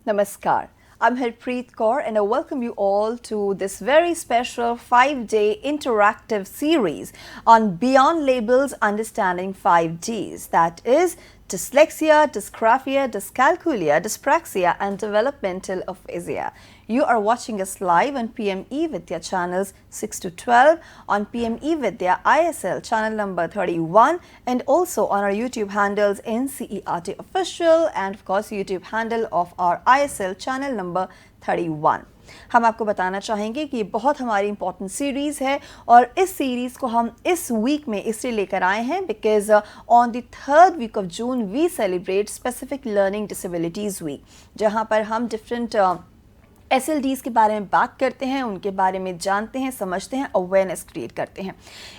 Namaskar. I'm Harpreet Kaur and I welcome you all to this very special 5-day interactive series on Beyond Labels Understanding 5Ds, that is dyslexia, dysgraphia, dyscalculia, dyspraxia and developmental aphasia. You are watching us live on PME Vidya channels 6 to 12, on PME Vidya ISL channel number 31 and also on our YouTube handles NCERT official and of course YouTube handle of our ISL channel number 31. हम आपको बताना चाहेंगे कि ये बहुत हमारी important series है और इस सीरीज़ को हम इस वीक में इसलिए लेकर आए हैं because on the 3rd week of June we celebrate specific learning disabilities week, जहां पर हम डिफरेंट SLDs के बारे में बात करते हैं, उनके बारे में जानते हैं, समझते हैं, अवेयरनेस क्रिएट करते हैं।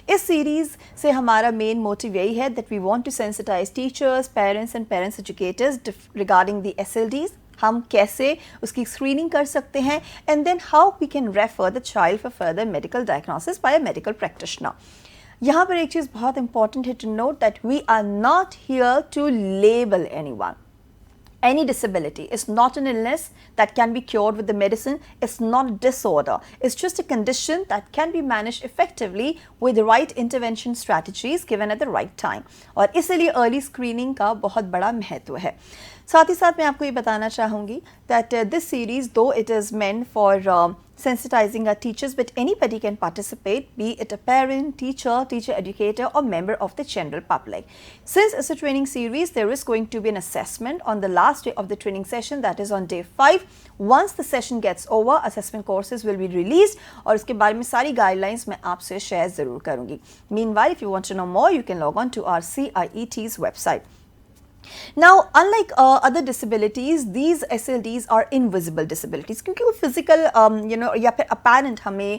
इस सीरीज़ से हमारा मेन मोटिव यही है that we want to sensitize teachers, parents and parents educators regarding the SLDs, हम कैसे उसकी स्क्रीनिंग कर सकते हैं and then how we can refer the child for further medical diagnosis by a medical practitioner. यहाँ पर एक चीज़ बहुत इंपॉर्टेंट है to note that we are not here to label anyone. Any disability is not an illness that can be cured with the medicine. It's not a disorder. It's just a condition that can be managed effectively with the right intervention strategies given at the right time. और इसलिए early screening का बहुत बड़ा महत्व है. साथ ही साथ मैं आपको ये बताना चाहूँगी that this series, though it is meant for sensitizing our teachers, but anybody can participate, be it a parent, teacher, teacher educator or member of the general public. Since it's a training series, there is going to be an assessment on the last day of the training session, that is on day 5. Once the session gets over, assessment courses will be released और उसके बारे में सारी guidelines मैं आपसे share ज़रूर करूँगी. Meanwhile, if you want to know more, you can log on to our CIET's website. Now, unlike other disabilities, these SLDs are invisible disabilities क्योंकि वो physical या फिर apparent हमें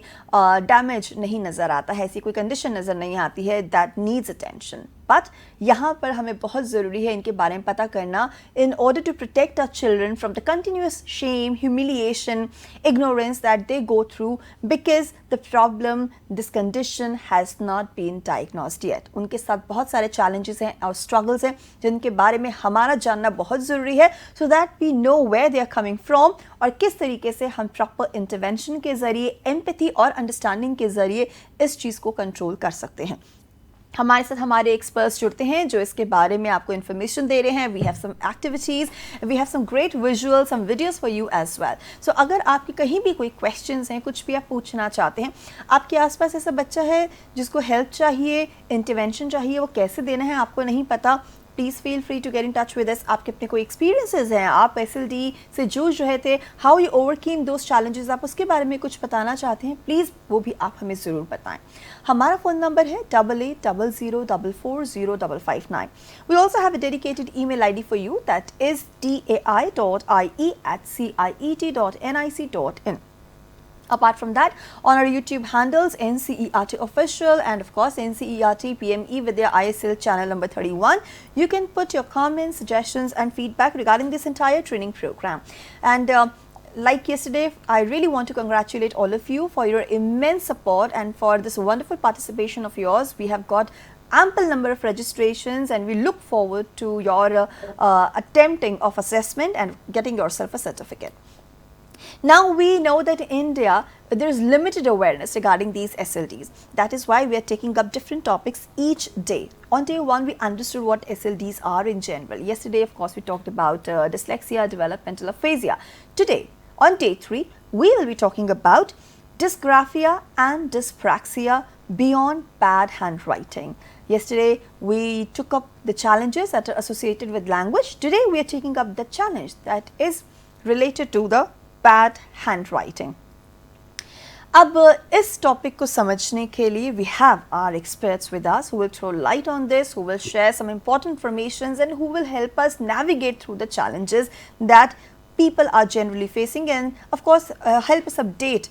damage नहीं नज़र आता है, ऐसी कोई condition नज़र नहीं आती है that needs attention. But यहाँ पर हमें बहुत ज़रूरी है इनके बारे में पता करना in order to protect our children from the continuous shame, humiliation, ignorance that they go through because the problem, this condition has not been diagnosed yet. उनके साथ बहुत सारे challenges हैं और struggles हैं जिनके बारे में हमारा जानना बहुत ज़रूरी है so that we know where they are coming from और किस तरीके से हम proper intervention के ज़रिए, empathy और understanding के ज़रिए इस चीज़ को control कर सकते हैं. हमारे साथ हमारे एक्सपर्ट्स जुड़ते हैं जो इसके बारे में आपको इन्फॉर्मेशन दे रहे हैं. We have some activities, we have some great visual, some videos for you as well. So अगर आपके कहीं भी कोई क्वेश्चंस हैं, कुछ भी आप पूछना चाहते हैं, आपके आसपास ऐसा बच्चा है जिसको हेल्प चाहिए, इंटरवेंशन चाहिए, वो कैसे देना है आपको नहीं पता, please feel free to get in touch with us. आपके अपने कोई एक्सपीरियंसेस हैं, आप SLD से जूझ रहे थे, how you overcame those challenges, आप उसके बारे में कुछ बताना चाहते हैं, प्लीज़ वो भी आप हमें ज़रूर बताएं. हमारा फ़ोन नंबर है 8800440559. We also have a dedicated email ID for you, that is dai.ie@ciet.nic.in. Apart from that, on our YouTube handles NCERT official and of course NCERT PME Vidya ISL channel number 31, you can put your comments, suggestions and feedback regarding this entire training program. And like yesterday, I really want to congratulate all of you for your immense support and for this wonderful participation of yours. We have got ample number of registrations and we look forward to your attempting of assessment and getting yourself a certificate. Now we know that in India there is limited awareness regarding these SLDs. That is why we are taking up different topics each day. On day 1 we understood what SLDs are in general. Yesterday of course we talked about dyslexia, developmental aphasia. Today on day 3 we will be talking about dysgraphia and dyspraxia beyond bad handwriting. Yesterday we took up the challenges that are associated with language. Today we are taking up the challenge that is related to the bad handwriting. अब इस topic को समझने के लिए we have our experts with us who will throw light on this, who will share some important information and who will help us navigate through the challenges that people are generally facing and of course help us update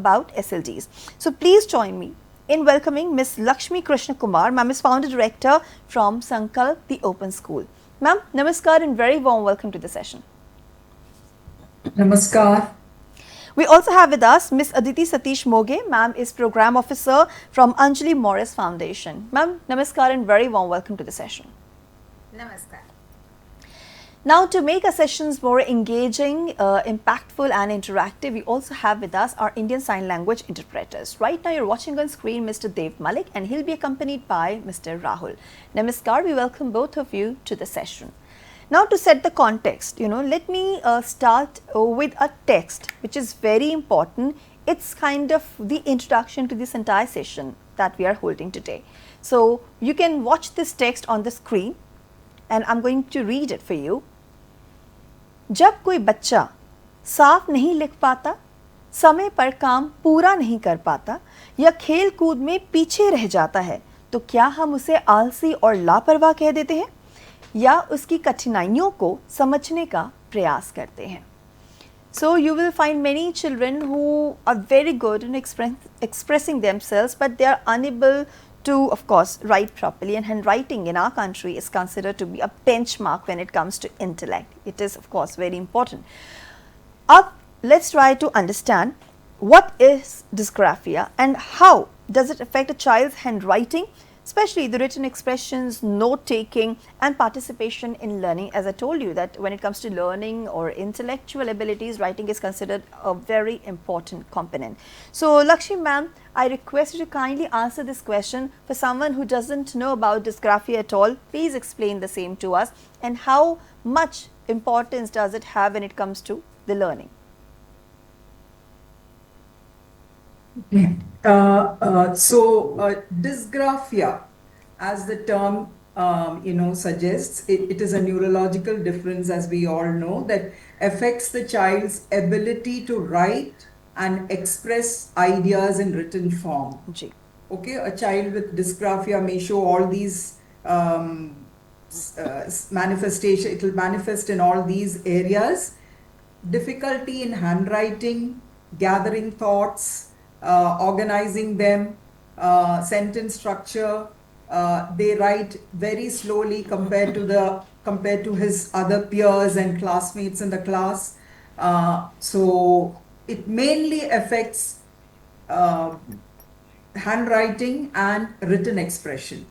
about SLDs. So please join me in welcoming Ms. Lakshmi Krishna Kumar. Ma'am is founder director from Sankalp, the Open School. Ma'am, namaskar and very warm welcome to the session. Namaskar. We also have with us Ms. Aditi Satish Moge. Ma'am is Program Officer from Anjali Morris Foundation. Ma'am, namaskar and very warm welcome to the session. Namaskar. Now, to make our sessions more engaging, impactful and interactive, we also have with us our Indian Sign Language interpreters. Right now, you're watching on screen Mr. Dev Malik and he'll be accompanied by Mr. Rahul. Namaskar, we welcome both of you to the session. Now, to set the context, let me start with a text which is very important. It's kind of the introduction to this entire session that we are holding today. So, you can watch this text on the screen and I'm going to read it for you. जब कोई बच्चा साफ नहीं लिख पाता, समय पर काम पूरा नहीं कर पाता या खेल कूद में पीछे रह जाता है, तो क्या हम उसे आलसी और लापरवाह कह देते हैं या उसकी कठिनाइयों को समझने का प्रयास करते हैं? So you will find many children who are very good in expressing themselves, but they are unable to, of course, write properly, and handwriting in our country is considered to be a benchmark when it comes to intellect. It is, of course, very important. Up, let's try to understand what is dysgraphia and how does it affect a child's handwriting, especially the written expressions, note taking and participation in learning. As I told you that when it comes to learning or intellectual abilities, writing is considered a very important component. So Lakshmi ma'am, I request you to kindly answer this question. For someone who doesn't know about dysgraphia at all, please explain the same to us, and how much importance does it have when it comes to the learning? Dysgraphia, as the term suggests, it is a neurological difference, as we all know, that affects the child's ability to write and express ideas in written form. Okay, a child with dysgraphia may show all these manifestation. It will manifest in all these areas: difficulty in handwriting, gathering thoughts, organizing them, sentence structure. They write very slowly compared to his other peers and classmates in the class. So it mainly affects handwriting and written expression.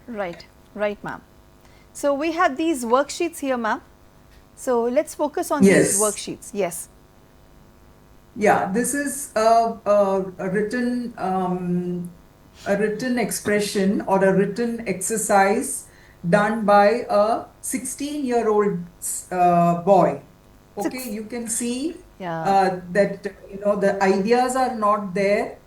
Right, ma'am. So we have these worksheets here, ma'am. So let's focus on these worksheets. Yes. Yeah, this is a written expression or a written exercise done by a 16-year-old boy. Okay, you can see that the ideas are not there.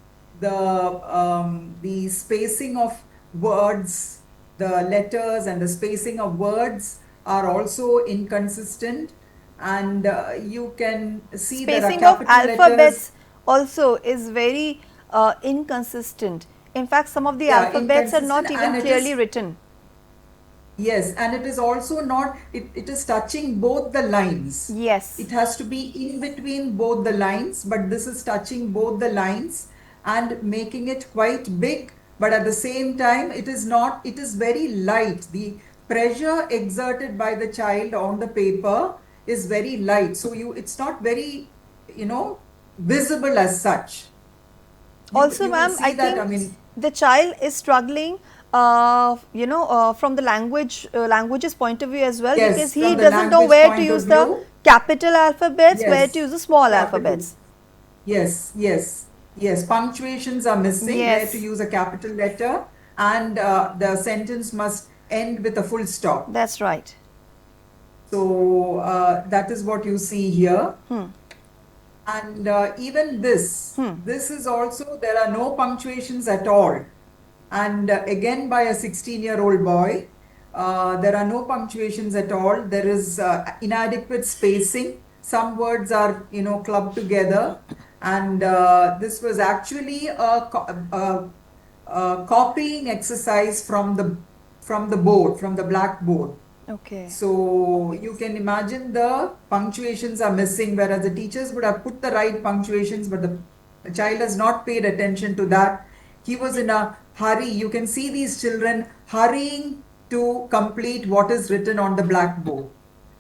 The spacing of words, the letters and the spacing of words are also inconsistent. And you can see that spacing of alphabets also is very inconsistent. In fact, some of the alphabets are not even clearly written. Yes, and it is also not, it is touching both the lines. Yes. It has to be in between both the lines, but this is touching both the lines and making it quite big, but at the same time it is not, it is very light. The pressure exerted by the child on the paper is very light, so it's not very visible as such. Also ma'am, I think the child is struggling from the languages point of view as well, because he doesn't know where to use the capital alphabets, where to use the small alphabets. Yes, punctuations are missing, where to use a capital letter, and the sentence must end with a full stop. That's right. So that is what you see here. And even this is also, there are no punctuations at all. And again by a 16-year-old boy, there are no punctuations at all. There is inadequate spacing. Some words are, clubbed together. And this was actually a copying exercise from the board, from the blackboard. Okay. So you can imagine the punctuations are missing, whereas the teachers would have put the right punctuations, but the child has not paid attention to that. He was in a hurry. You can see these children hurrying to complete what is written on the blackboard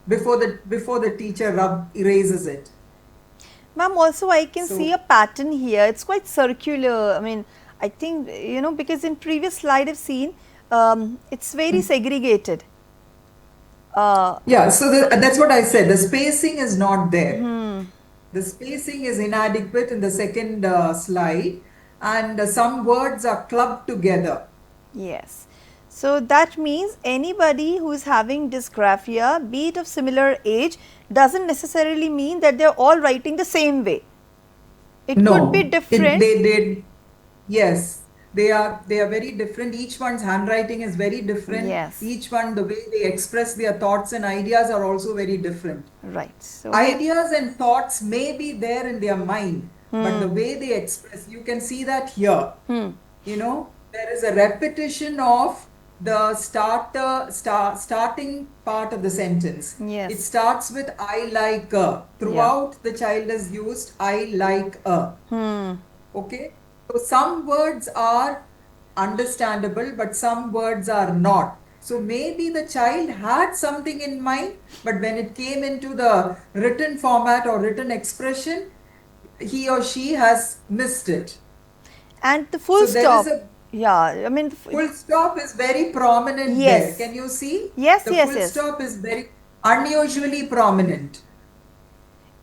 before the teacher erases it. Ma'am, also I can see a pattern here. It's quite circular. I mean, I think, because in previous slide I've seen it's very segregated. Yeah, so that's what I said. The spacing is not there. The spacing is inadequate in the second slide, and some words are clubbed together. Yes. So that means anybody who is having dysgraphia, be it of similar age, doesn't necessarily mean that they are all writing the same way. It could be No, different. yes, they are very different. Each one's handwriting is very different. Yes. Each one, the way they express their thoughts and ideas are also very different. Right. So Ideas and thoughts may be there in their mind, but the way they express, you can see that here. There is a repetition of the starting part of the sentence. Yes. It starts with I like a. Throughout, the child has used I like a. Okay. So some words are understandable, but some words are not. So maybe the child had something in mind, but when it came into the written format or written expression, he or she has missed it. and the full So there stop. is a Yeah, I mean, full stop is very prominent Yes. there. Can you see? Yes, The yes, full yes. stop is very unusually prominent.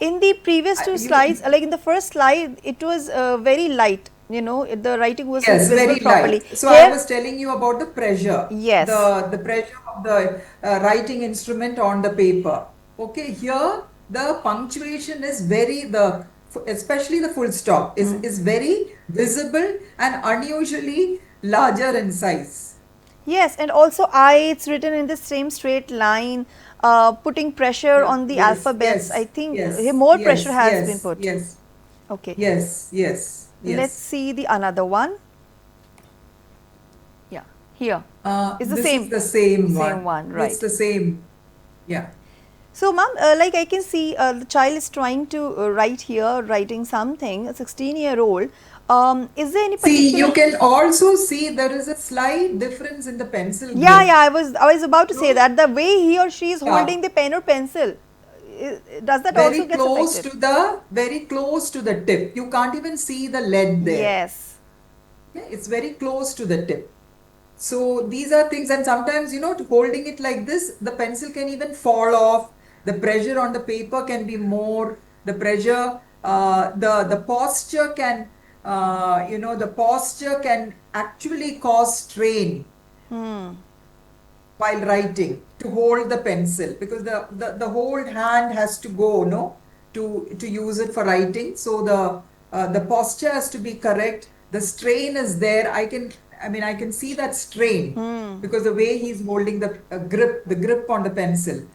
in the previous two You- slides, like in the first slide, it was very light. The writing was Yes, visible very properly. light. So Here, I was telling you about the pressure. Yes. The pressure of the writing instrument on the paper. Okay, here the punctuation is especially the full stop is very visible and unusually larger in size. yes, and also I, it's written in the same straight line, putting pressure Yeah, on the yes, alphabets. yes, I think yes, more yes, pressure has yes, been put. Yes, Okay. yes, yes, yes. Let's see the another one. Yeah, here. It's the this same. is the same one. Same one, right. It's the same. Yeah. So, ma'am, like I can see the child is trying to write here, writing something, a 16-year-old. Is there any particular? See, you can also see there is a slight difference in the pencil Yeah, grip. yeah, I was about to say that the way he or she is Yeah. holding the pen or pencil, does that Very also gets close affected? very close to the tip. You can't even see the lead there. Yes. Yeah, it's very close to the tip. So these are things, and sometimes holding it like this, the pencil can even fall off. The pressure on the paper can be more. The pressure, the posture can, the posture can actually cause strain while writing to hold the pencil, because the whole hand has to go, to use it for writing. So the posture has to be correct. The strain is there. I can see that strain because the way he's holding the grip on the pencil.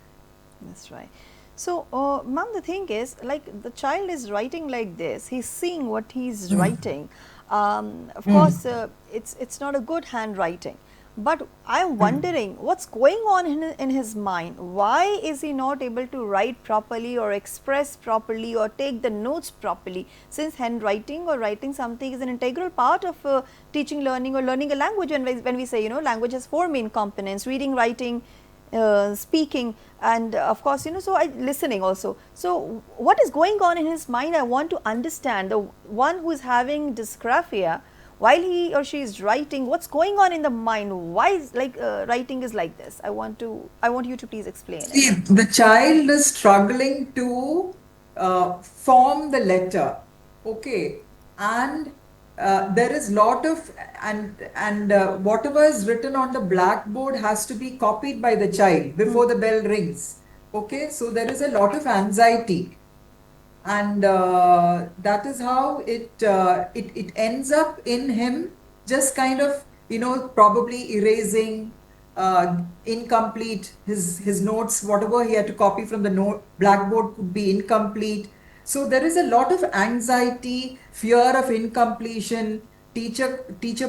That's right. So, ma'am, the thing is, like the child is writing like this. He's seeing what he's writing. Of course, it's not a good handwriting. But I'm wondering what's going on in his mind. Why is he not able to write properly or express properly or take the notes properly? Since handwriting or writing something is an integral part of teaching, learning, or learning a language. When we say, language has 4 main components: reading, writing, speaking, and of course, so listening also. So what is going on in his mind? I want to understand. The one who is having dysgraphia, while he or she is writing, what's going on in the mind? Why is writing is like this? I want you to please explain it. See, the child is struggling to form the letter, okay, and there is lot of and whatever is written on the blackboard has to be copied by the child before the bell rings, okay. So there is a lot of anxiety, and that is how it ends up in him just kind of probably erasing incomplete his notes. Whatever he had to copy from the blackboard could be incomplete. So there is a lot of anxiety, fear of incompletion, teacher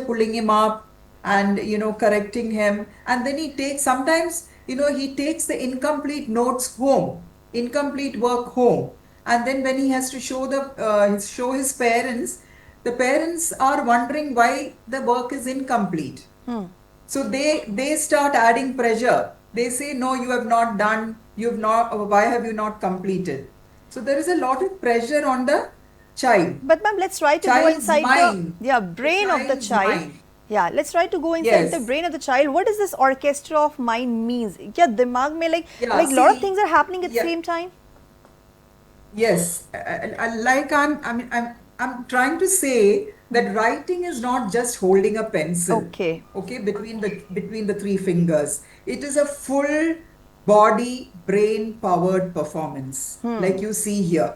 pulling him up and correcting him, and then sometimes he takes the incomplete notes home, incomplete work home, and then when he has to show his parents, the parents are wondering why the work is incomplete. So they start adding pressure. They say, no, you have not done, why have you not completed? So there is a lot of pressure on the child. But ma'am, let's try to go Child's inside mind. the brain of the Child's child. mind. Yeah, let's try to go inside the Yes. brain of the child. What does this orchestra of mind means? क्या दिमाग में Yeah, like lot of see, things are happening at the yeah, same time? yes. Like I'm trying to say that writing is not just holding a pencil, Okay. okay, between the three fingers. It is a full body brain powered performance, like you see here.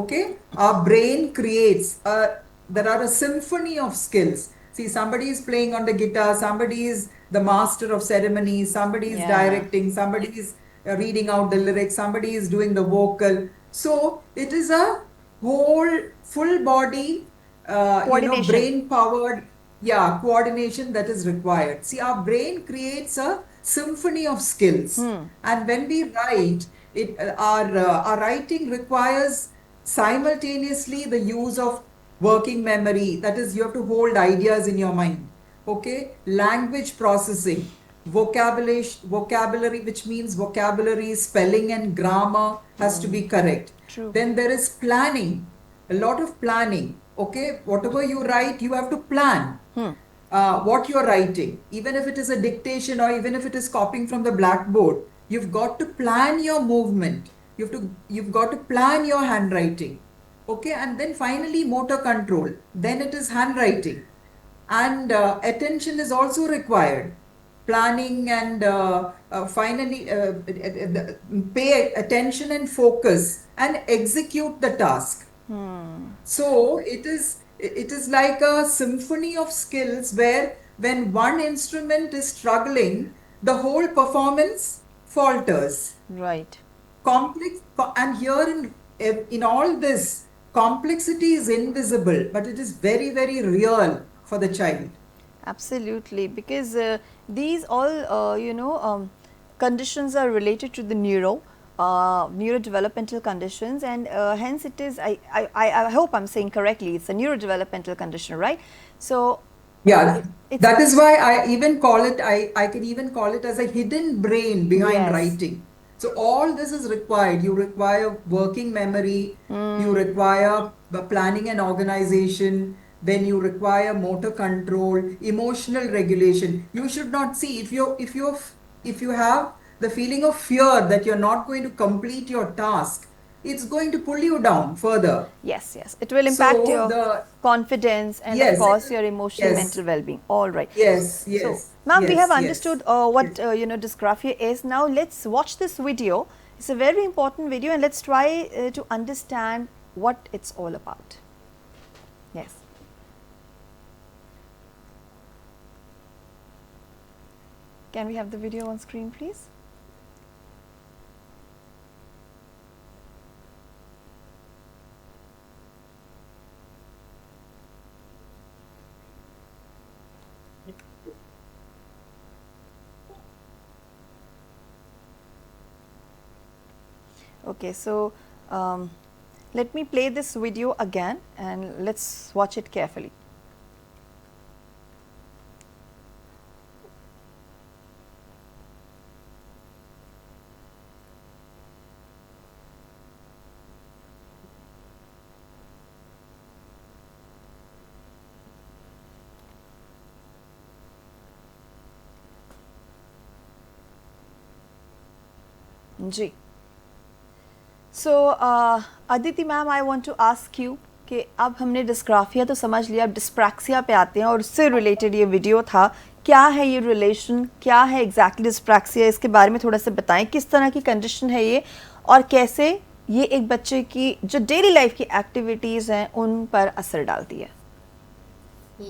Okay, our brain creates there are a symphony of skills. See, somebody is playing on the guitar, somebody is the master of ceremonies, somebody is Yeah. directing, somebody is reading out the lyrics, somebody is doing the vocal. So it is a whole full body, Coordination. brain powered, yeah, coordination that is required. See, our brain creates a symphony of skills, and when we write, our writing requires simultaneously the use of working memory. That is, you have to hold ideas in your mind. Okay, language processing, vocabulary, which means vocabulary, spelling, and grammar has to be correct. True. Then there is planning, a lot of planning. Okay, whatever you write, you have to plan what you're writing. Even if it is a dictation or even if it is copying from the blackboard, you've got to plan your movement. You've got to plan your handwriting. Okay, and then finally motor control. Then it is handwriting, and attention is also required. Planning and finally pay attention and focus and execute the task. So it is like a symphony of skills where when one instrument is struggling, the whole performance falters. Right. And here in all this, complexity is invisible, but it is very, very real for the child. Absolutely, because these all conditions are related to the neurodevelopmental conditions, and hence it is. I hope I'm saying correctly. It's a neurodevelopmental condition, right? So Yeah, it's that is why I even call it, I can even call it as a hidden brain behind yes. writing. So all this is required. You require working memory, you require planning and organization, then you require motor control, emotional regulation. You should not see if you have the feeling of fear that you're not going to complete your task, it's going to pull you down further. Yes, yes. It will impact So your the confidence and of yes, course your emotional yes, mental well-being. All right. yes, So, yes, ma'am, we have yes, yes. understood what dysgraphia is. Now let's watch this video. It's a very important video, and let's try to understand what it's all about. Yes. Can we have the video on screen, please? Okay, so let me play this video again and let's watch it carefully. Ji. So Aditi ma'am, I want to ask you कि अब हमने dysgraphia तो समझ लिया, अब dyspraxia पे आते हैं और उससे रिलेटेड ये वीडियो था. क्या है ये रिलेशन, क्या है एग्जैक्टली डिस्प्रैक्सिया, इसके बारे में थोड़ा सा बताएं. किस तरह की कंडीशन है ये और कैसे ये एक बच्चे की जो डेली लाइफ की एक्टिविटीज़ हैं उन पर असर डालती है.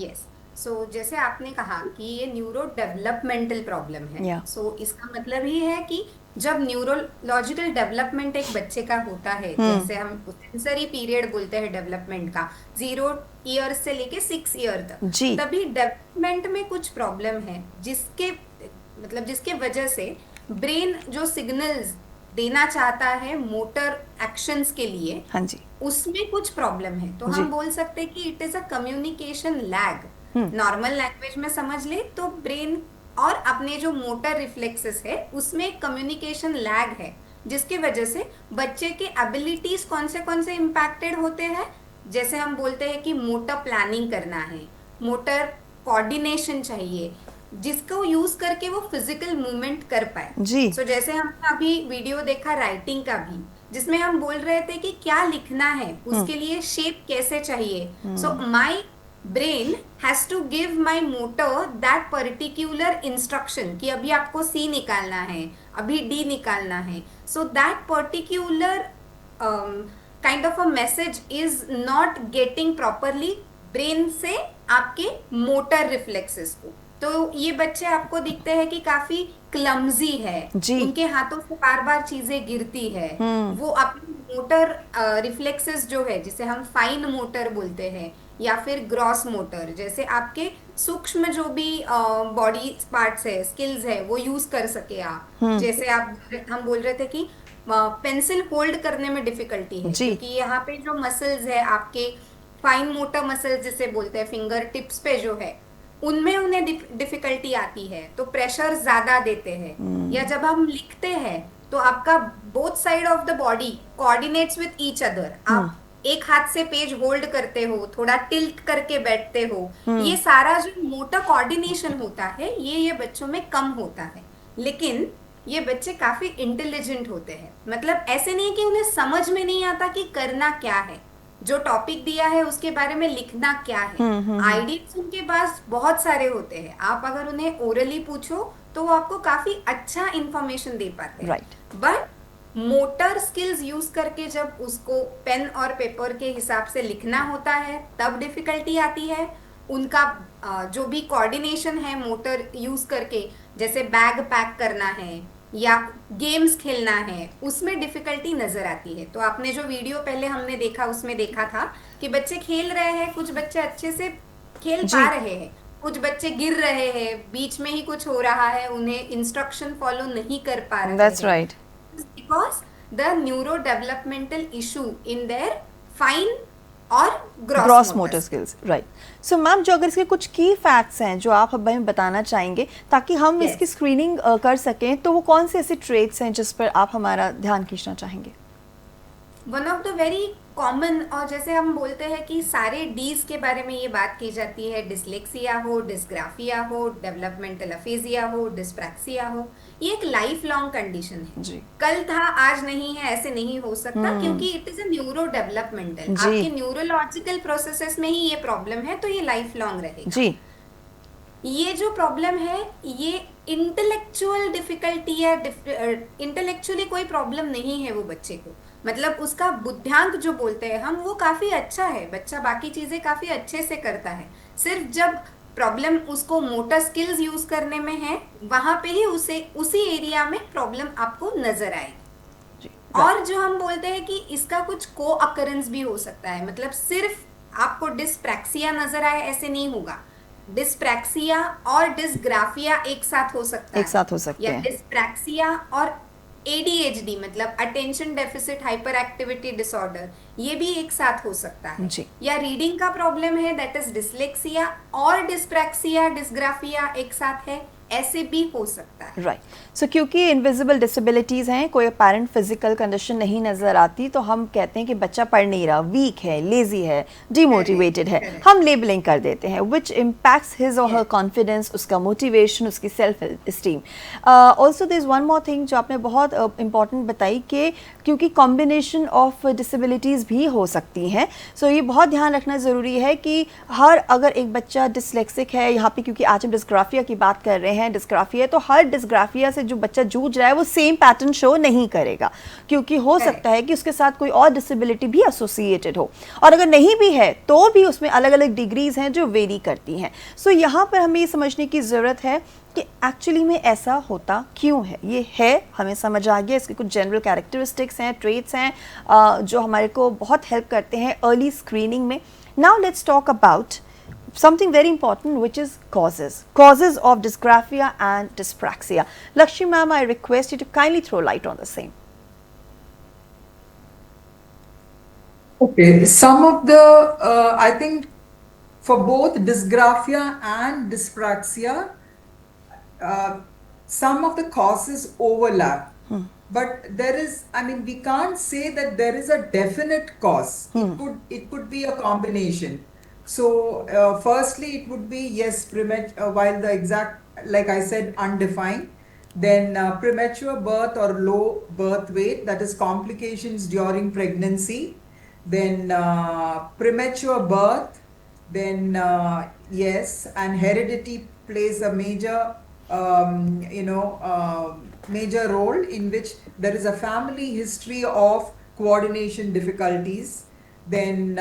यस, सो जैसे आपने कहा कि ये न्यूरो डेवलपमेंटल प्रॉब्लम है. Yeah. सो इसका मतलब ये है कि जब न्यूरोलॉजिकल डेवलपमेंट एक बच्चे का होता है, जैसे हम सेंसरी पीरियड बोलते हैं डेवलपमेंट का, 0 ईयर से लेके 6 ईयर तक, जी. तभी डेवलपमेंट में कुछ प्रॉब्लम है जिसके वजह से ब्रेन जो सिग्नल्स देना चाहता है मोटर एक्शंस के लिए, हाँ जी, उसमें कुछ प्रॉब्लम है. तो जी. हम बोल सकते हैं कि it is a communication lag. Normal language में समझ ले तो ब्रेन और अपने जो मोटर रिफ्लेक्सेस है उसमें कम्युनिकेशन लैग है, जिसके वजह से बच्चे के एबिलिटीज कौन से इम्पैक्टेड होते हैं. जैसे हम बोलते हैं कि मोटर प्लानिंग करना है, मोटर कोऑर्डिनेशन चाहिए जिसको यूज करके वो फिजिकल मूवमेंट कर पाए। जी। सो जैसे हमने अभी वीडियो देखा राइटिंग का भी, जिसमें हम बोल रहे थे कि क्या लिखना है, उसके लिए शेप कैसे चाहिए। So my brain has to give my motor that particular instruction कि अभी आपको सी निकालना है, अभी डी निकालना है। So that particular kind of a message is not getting properly brain से आपके मोटर रिफ्लेक्सेस को। तो ये बच्चे आपको दिखते हैं कि काफी क्लमजी है, जी। उनके हाथों से बार बार चीजें गिरती है। वो अपनी मोटर रिफ्लेक्सेस जो है, जिसे हम फाइन मोटर बोलते हैं या फिर ग्रॉस मोटर, जैसे आपके सूक्ष्म जो भी बॉडी पार्ट्स है, स्किल्स है, वो यूज कर सके आप। जैसे हम बोल रहे थे कि पेंसिल होल्ड करने में डिफिकल्टी है, जी। क्योंकि यहाँ पे जो मसल्स है आपके फाइन मोटर मसल्स जिसे बोलते हैं, फिंगर टिप्स पे जो है, उनमें उन्हें डिफिकल्टी आती है, तो प्रेशर ज्यादा देते हैं। या जब हम लिखते हैं तो आपका both side of the body coordinates with each other. आप एक हाथ से पेज होल्ड करते हो, थोड़ा टिल्ट करके बैठते हो, ये सारा जो मोटर कोऑर्डिनेशन होता है ये बच्चों में कम होता है। लेकिन ये बच्चे काफी इंटेलिजेंट होते हैं, मतलब ऐसे नहीं कि उन्हें समझ में नहीं आता कि करना क्या है, जो टॉपिक दिया है उसके बारे में लिखना क्या है। आइडियाज उनके पास बहुत सारे होते हैं, आप अगर उन्हें ओरली पूछो तो वो आपको काफी अच्छा इंफॉर्मेशन दे पाते हैं। बट मोटर स्किल्स यूज करके जब उसको पेन और पेपर के हिसाब से लिखना होता है तब डिफिकल्टी आती है। उनका जो भी कोऑर्डिनेशन है मोटर यूज करके, जैसे बैग पैक करना है या गेम्स खेलना है, उसमें डिफिकल्टी नजर आती है। तो आपने जो वीडियो पहले हमने देखा उसमें देखा था कि बच्चे खेल रहे हैं, कुछ बच्चे अच्छे से खेल पा रहे हैं, कुछ बच्चे गिर रहे हैं, बीच में ही कुछ हो रहा है, उन्हें इंस्ट्रक्शन फॉलो नहीं कर पा रहे हैं। That's right. Because the neurodevelopmental issue in their fine और gross motor skills, right. So ma'am, जो अगर इसके कुछ की फैक्ट्स हैं जो आप हमें बताना चाहेंगे ताकि हम इसकी स्क्रीनिंग कर सकें, तो वो कौन से ऐसे ट्रेट्स हैं जिस पर आप हमारा ध्यान खींचना चाहेंगे? One of the very common, और जैसे हम बोलते हैं कि सारे डीज के बारे में ये बात की जाती है, डिसलेक्सिया हो, डिस्ग्राफिया हो, डेवलपमेंटल अफेजिया हो, डिस्प्रैक्सिया हो, ये एक लाइफ लॉन्ग कंडीशन है जी। कल था आज नहीं है ऐसे नहीं हो सकता, क्योंकि it is a neuro developmental, आपके न्यूरोलॉजिकल प्रोसेसेस में ही ये प्रॉब्लम है, तो ये लाइफ लॉन्ग रहेगा जी। ये जो प्रॉब्लम है ये इंटेलेक्चुअल डिफिकल्टी या इंटेलेक्चुअली कोई प्रॉब्लम नहीं है वो बच्चे को, मतलब उसका बुद्धियांक जो बोलते हैं हम, वो काफी अच्छा है, बच्चा बाकी चीजें काफी अच्छे से करता है। सिर्फ जब प्रॉब्लम उसको मोटर स्किल्स यूज करने में है, वहां पे ही उसी एरिया में प्रॉब्लम आपको नजर आएगी। और जो हम बोलते हैं कि इसका कुछ को अकरेंस भी हो सकता है, मतलब सिर्फ आपको डिस्प्रैक्सिया नजर आए ऐसे नहीं होगा, डिस्प्रैक्सिया और डिस्ग्राफिया एक साथ हो सकता है, एक साथ हो सकते हैं, या डिस्प्रैक्सिया और ADHD मतलब attention deficit hyper activity disorder, ये भी एक साथ हो सकता है जी। या रीडिंग का प्रॉब्लम है, दैट इज डिसलेक्सिया और डिस्प्रैक्सिया डिस्ग्राफिया एक साथ है, ऐसे भी हो सकता है, राइट। सो क्योंकि इनविजिबल डिसेबिलिटीज हैं, कोई अपेरेंट फिजिकल कंडीशन नहीं नजर आती, तो हम कहते हैं कि बच्चा पढ़ नहीं रहा, वीक है, लेजी है, डिमोटिवेटेड है, हम लेबलिंग कर देते हैं, विच इम्पैक्ट्स हिज और हर कॉन्फिडेंस, उसका मोटिवेशन, उसकी self esteem. Also there is one more thing जो आपने बहुत इंपॉर्टेंट बताई कि क्योंकि कॉम्बिनेशन ऑफ डिसेबिलिटीज़ भी हो सकती हैं, सो ये बहुत ध्यान रखना ज़रूरी है कि अगर एक बच्चा डिसलेक्सिक है, यहाँ पे क्योंकि आज हम डिस्ग्राफिया की बात कर रहे हैं, डिस्ग्राफिया, तो हर डिस्ग्राफिया से जो बच्चा जूझ रहा है वो सेम पैटर्न शो नहीं करेगा, क्योंकि हो सकता है कि उसके साथ कोई और डिसेबिलिटी भी एसोसिएटेड हो, और अगर नहीं भी है तो भी उसमें अलग अलग डिग्रीज हैं जो वेरी करती हैं। सो यहाँ पर हमें ये समझने की ज़रूरत है कि एक्चुअली में ऐसा होता क्यों है। ये है, हमें समझ आ गया, इसके कुछ जनरल कैरेक्टरिस्टिक्स हैं, ट्रेट्स हैं जो हमारे को बहुत हेल्प करते हैं अर्ली स्क्रीनिंग में। Now let's talk about something very important, which is causes of dysgraphia and dyspraxia. Lakshmi ma'am, I request you to kindly throw light on the same. Okay, some of the I think for both dysgraphia and dyspraxia, some of the causes overlap, but there is, I mean, we can't say that there is a definite cause. It could be a combination. So, firstly, it would be yes, while the exact, like I said, undefined. Then premature birth or low birth weight, that is complications during pregnancy. Then premature birth, then yes, and heredity plays a major role, in which there is a family history of coordination difficulties. Then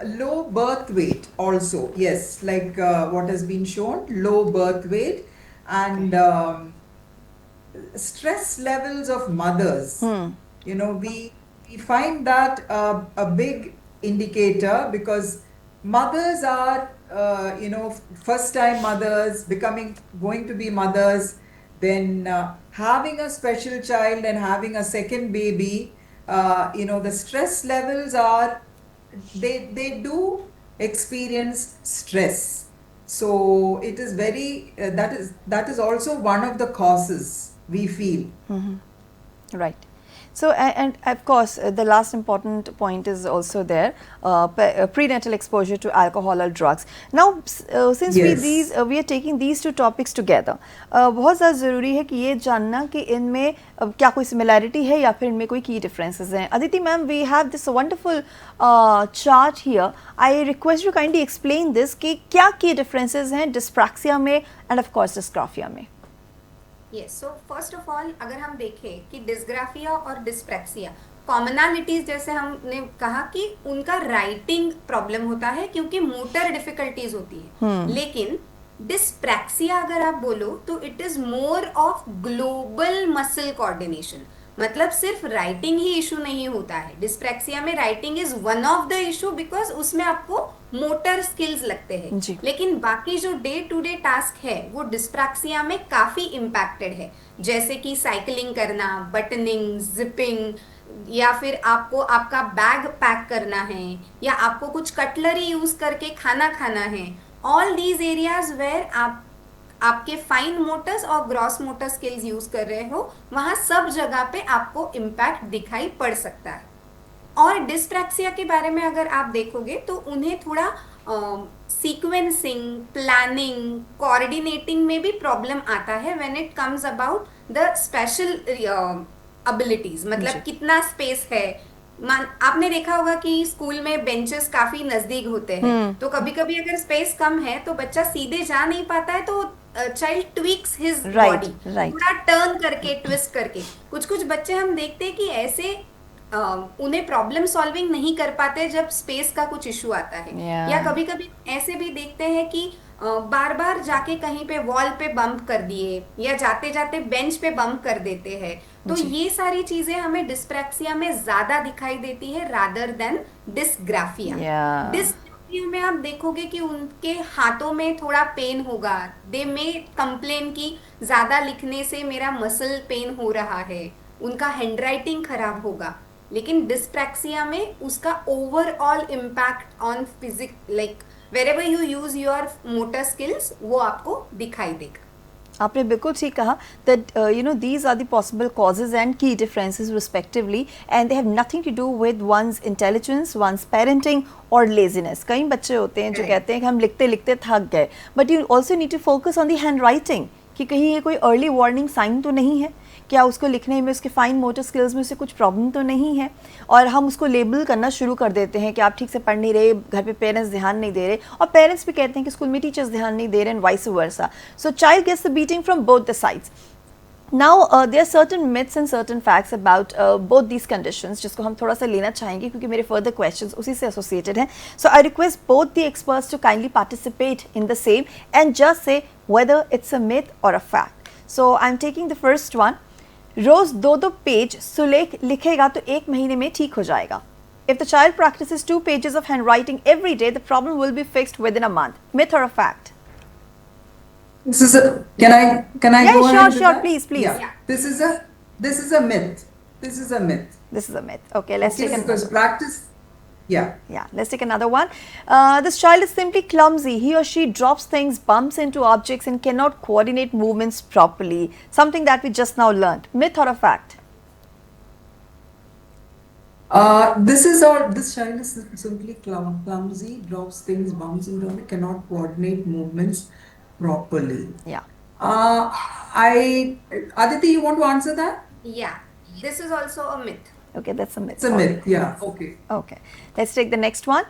low birth weight also, yes, like what has been shown, low birth weight, and stress levels of mothers. We find that a big indicator, because mothers are first time mothers going to be mothers, then having a special child and having a second baby, the stress levels are, they do experience stress. So it is very that is also one of the causes we feel. Right. So, and of course, the last important point is also there, prenatal exposure to alcohol or drugs. Now, since Yes. we are taking these two topics together, बहुत ज़्यादा ज़रूरी है कि ये जानना कि इनमें क्या कोई similarity है या फिर इनमें कोई key differences हैं. Aditi ma'am, we have this wonderful chart here. I request you kindly explain this कि क्या key differences हैं dyspraxia में and of course dysgraphia में. Yes, so first of all अगर हम देखें कि डिस्ग्राफिया और डिस्प्रैक्सिया कॉमनलिटीज, जैसे हमने कहा कि उनका राइटिंग प्रॉब्लम होता है क्योंकि मोटर डिफिकल्टीज होती है, लेकिन डिस्प्रैक्सिया अगर आप बोलो तो it is more of global muscle coordination. मतलब सिर्फ राइटिंग ही इशू नहीं होता है, डिस्प्रैक्सिया में writing is one of the issue because उसमें आपको मोटर स्किल्स लगते हैं, लेकिन बाकी जो डे टू डे टास्क है वो डिस्प्रैक्सिया में काफी इम्पैक्टेड है, जैसे कि साइकिलिंग करना, बटनिंग, जिपिंग, या फिर आपको आपका बैग पैक करना है, या आपको कुछ कटलरी यूज करके खाना खाना है. ऑल दीज एरियाज वेयर आपके फाइन मोटर्स और ग्रॉस मोटर स्किल्स यूज कर रहे हो, वहां सब जगह पे आपको इम्पैक्ट दिखाई पड़ सकता है. और डिस्प्रैक्सिया के बारे में अगर आप देखोगे तो उन्हें थोड़ा सीक्वेंसिंग, प्लानिंग, कोऑर्डिनेटिंग में भी प्रॉब्लम आता है when it comes about the special abilities. मतलब कितना स्पेस है. आपने देखा होगा कि स्कूल में बेंचेस काफी नजदीक होते हैं, तो कभी कभी अगर स्पेस कम है तो बच्चा सीधे जा नहीं पाता है, तो चाइल्ड ट्विक्स हिज बॉडी, थोड़ा टर्न करके, ट्विस्ट करके. कुछ कुछ बच्चे हम देखते हैं कि ऐसे उन्हें प्रॉब्लम सॉल्विंग नहीं कर पाते जब स्पेस का कुछ इशू आता है. या कभी कभी ऐसे भी देखते हैं कि बार बार जाके कहीं पे वॉल पे बम्प कर दिए, या जाते जाते बेंच पे बम्प कर देते हैं. तो ये सारी चीजें हमें डिस्प्रैक्सिया में ज्यादा दिखाई देती है रादर देन डिस्ग्राफिया. डिस्ग्राफिया में आप देखोगे कि उनके हाथों में थोड़ा पेन होगा, दे में कंप्लेन की ज्यादा लिखने से मेरा मसल पेन हो रहा है, उनका हैंडराइटिंग खराब होगा. लेकिन डिस्प्रैक्सिया में उसका overall impact on physique, like wherever you use your motor skills, वो आपको दिखाई देगा. आपने बिल्कुल ठीक कहा that these are the possible causes and key differences respectively, and they have nothing to do with one's intelligence, one's parenting or laziness. कई बच्चे होते हैं जो कहते हैं कि हम लिखते लिखते थक गए, but you also need to focus on the handwriting, कि कहीं ये कोई अर्ली वार्निंग साइन तो नहीं है, क्या उसको लिखने में, उसके फाइन मोटर स्किल्स में उसे कुछ प्रॉब्लम तो नहीं है, और हम उसको लेबल करना शुरू कर देते हैं कि आप ठीक से पढ़ नहीं रहे, घर पे पेरेंट्स ध्यान नहीं दे रहे, और पेरेंट्स भी कहते हैं कि स्कूल में टीचर्स ध्यान नहीं दे रहे, and vice versa. So child gets the beating from both the sides. Now there are certain myths and certain facts about both these conditions, जिसको हम थोड़ा सा लेना चाहेंगे क्योंकि मेरे further questions उसी से associated हैं. So I request both the experts to kindly participate in the same and just say whether it's a myth or a fact. So I'm taking the first one. रोज 2-2 page सुलेख लिखेगा तो 1 महीने में ठीक हो जाएगा. If the child practices 2 pages of handwriting every day, the problem will be fixed within a month. Myth or a fact? This is a, can I yeah, go ahead? Sure, please. Yeah. This is a myth. This is a myth. This is a myth. Okay, let's take another. Because practice. Yeah, let's take another one. This child is simply clumsy. He or she drops things, bumps into objects, and cannot coordinate movements properly. Something that we just now learned. Myth or a fact? This child is simply clumsy, drops things, bouncing around, cannot coordinate movements properly. Yeah. Aditi, you want to answer that? Yeah, this is also a myth. Okay, that's a It's myth. a All right. myth, yeah, okay. Okay, let's take the next one.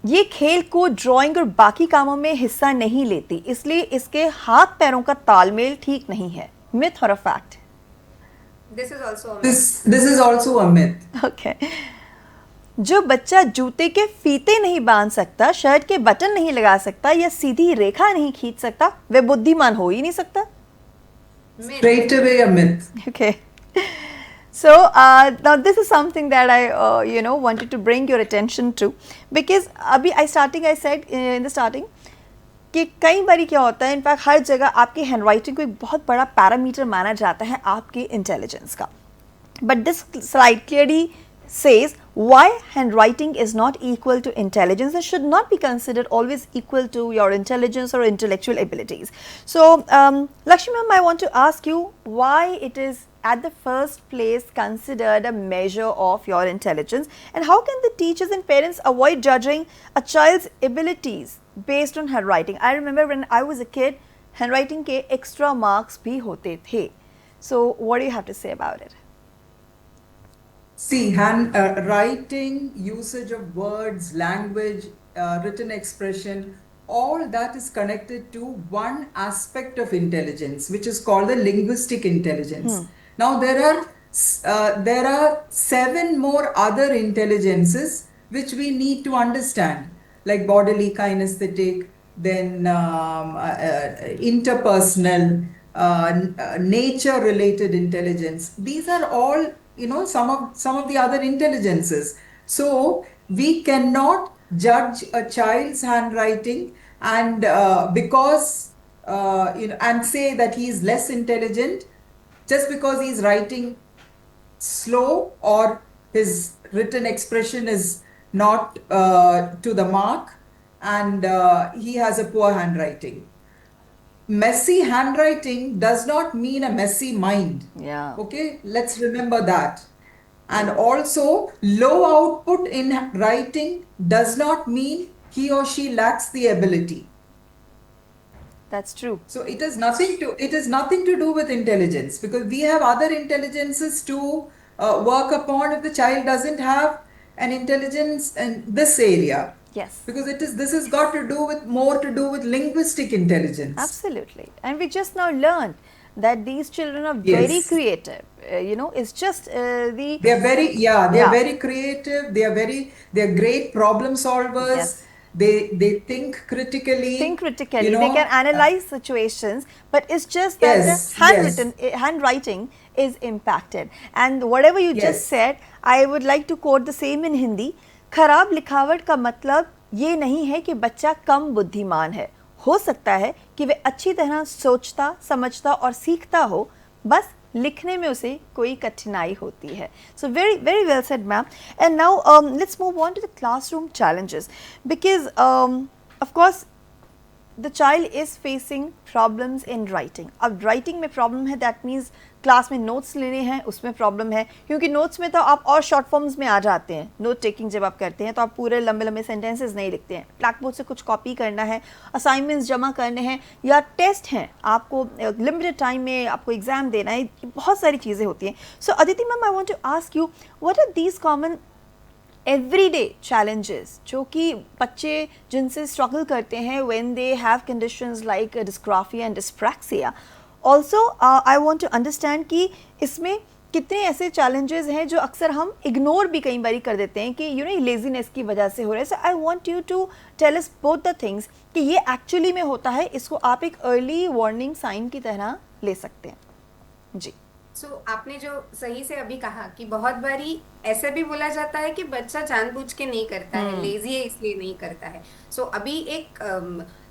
ये खेल को drawing और बाकी कामों में हिस्सा नहीं लेती, इसलिए इसके हाथ पैरों का तालमेल ठीक नहीं है. मिथ और a fact? This is also a myth. This is also a myth. Okay. जो बच्चा जूते के फीते नहीं बांध सकता, शर्ट के बटन नहीं लगा सकता या सीधी रेखा नहीं खींच सकता, वह बुद्धिमान हो ही नहीं सकता. Myth. Straight away a myth. Okay. So now this is something that I wanted to bring your attention to, because अभी I said in the starting कि कई बारी क्या होता है, इनफैक्ट हर जगह आपकी हैंडराइटिंग को एक बहुत बड़ा पैरामीटर माना जाता है आपके इंटेलिजेंस का. But this slide clearly says why handwriting is not equal to intelligence and should not be considered always equal to your intelligence or intellectual abilities. So, Lakshmi ma'am, I want to ask you why it is at the first place considered a measure of your intelligence, and how can the teachers and parents avoid judging a child's abilities based on handwriting? I remember when I was a kid, handwriting के extra marks भी होते थे. So, what do you have to say about it? See, writing, usage of words, language, written expression, all that is connected to one aspect of intelligence, which is called the linguistic intelligence. Now, there are 7 more other intelligences which we need to understand, like bodily, kinesthetic, then interpersonal, nature-related intelligence. These are all, some of the other intelligences. So we cannot judge a child's handwriting and and say that he is less intelligent just because he is writing slow or his written expression is not to the mark and he has a poor handwriting. Messy handwriting does not mean a messy mind. Yeah. Okay, let's remember that. And also, low output in writing does not mean he or she lacks the ability. That's true. So it is nothing to do with intelligence, because we have other intelligences to work upon if the child doesn't have an intelligence in this area. Yes. Because this has got to do with more to do with linguistic intelligence. Absolutely. And we just now learned that these children are very Yes. creative. It's just They are very, yeah, they Yeah. are very creative. They are great problem solvers. Yes. They think critically. think critically. you know. They can analyze situations, but it's just that Yes, the handwriting is impacted. And whatever you just Yes. said, I would like to quote the same in Hindi. खराब लिखावट का मतलब ये नहीं है कि बच्चा कम बुद्धिमान है. हो सकता है कि वे अच्छी तरह सोचता, समझता और सीखता हो, बस लिखने में उसे कोई कठिनाई होती है. So very well said, ma'am. And now let's move on to the classroom challenges, because of course the child is facing problems in writing. अब writing में problem है, that means क्लास में नोट्स लेने हैं उसमें प्रॉब्लम है, क्योंकि notes में तो आप और शॉर्ट फॉर्म्स में आ जाते हैं. नोट टेकिंग जब आप करते हैं तो आप पूरे लंबे लंबे सेंटेंसेस नहीं लिखते हैं. ब्लैक बोर्ड से कुछ कॉपी करना है, असाइनमेंट्स जमा करने हैं या टेस्ट हैं, आपको लिमिटेड टाइम में आपको एग्जाम देना है, बहुत सारी चीज़ें होती हैं. So Aditi ma'am, I want to ask you, what are these common everyday challenges जो कि बच्चे जिनसे स्ट्रगल करते हैं when they have conditions like dysgraphia and dyspraxia. Also I want to understand कि इसमें कितने ऐसे चैलेंजेस हैं जो अक्सर हम इग्नोर भी कई बारी कर देते हैं कि लेजीनेस की वजह से हो रहा है. So I want you to tell us both the things कि ये एक्चुअली में होता है, इसको आप एक अर्ली वार्निंग साइन की तरह ले सकते हैं. जी. आपने जो सही से अभी कहा कि बहुत बारी ऐसा भी बोला जाता है कि बच्चा जानबूझ के नहीं करता है, लेजी है इसलिए नहीं करता है. अभी एक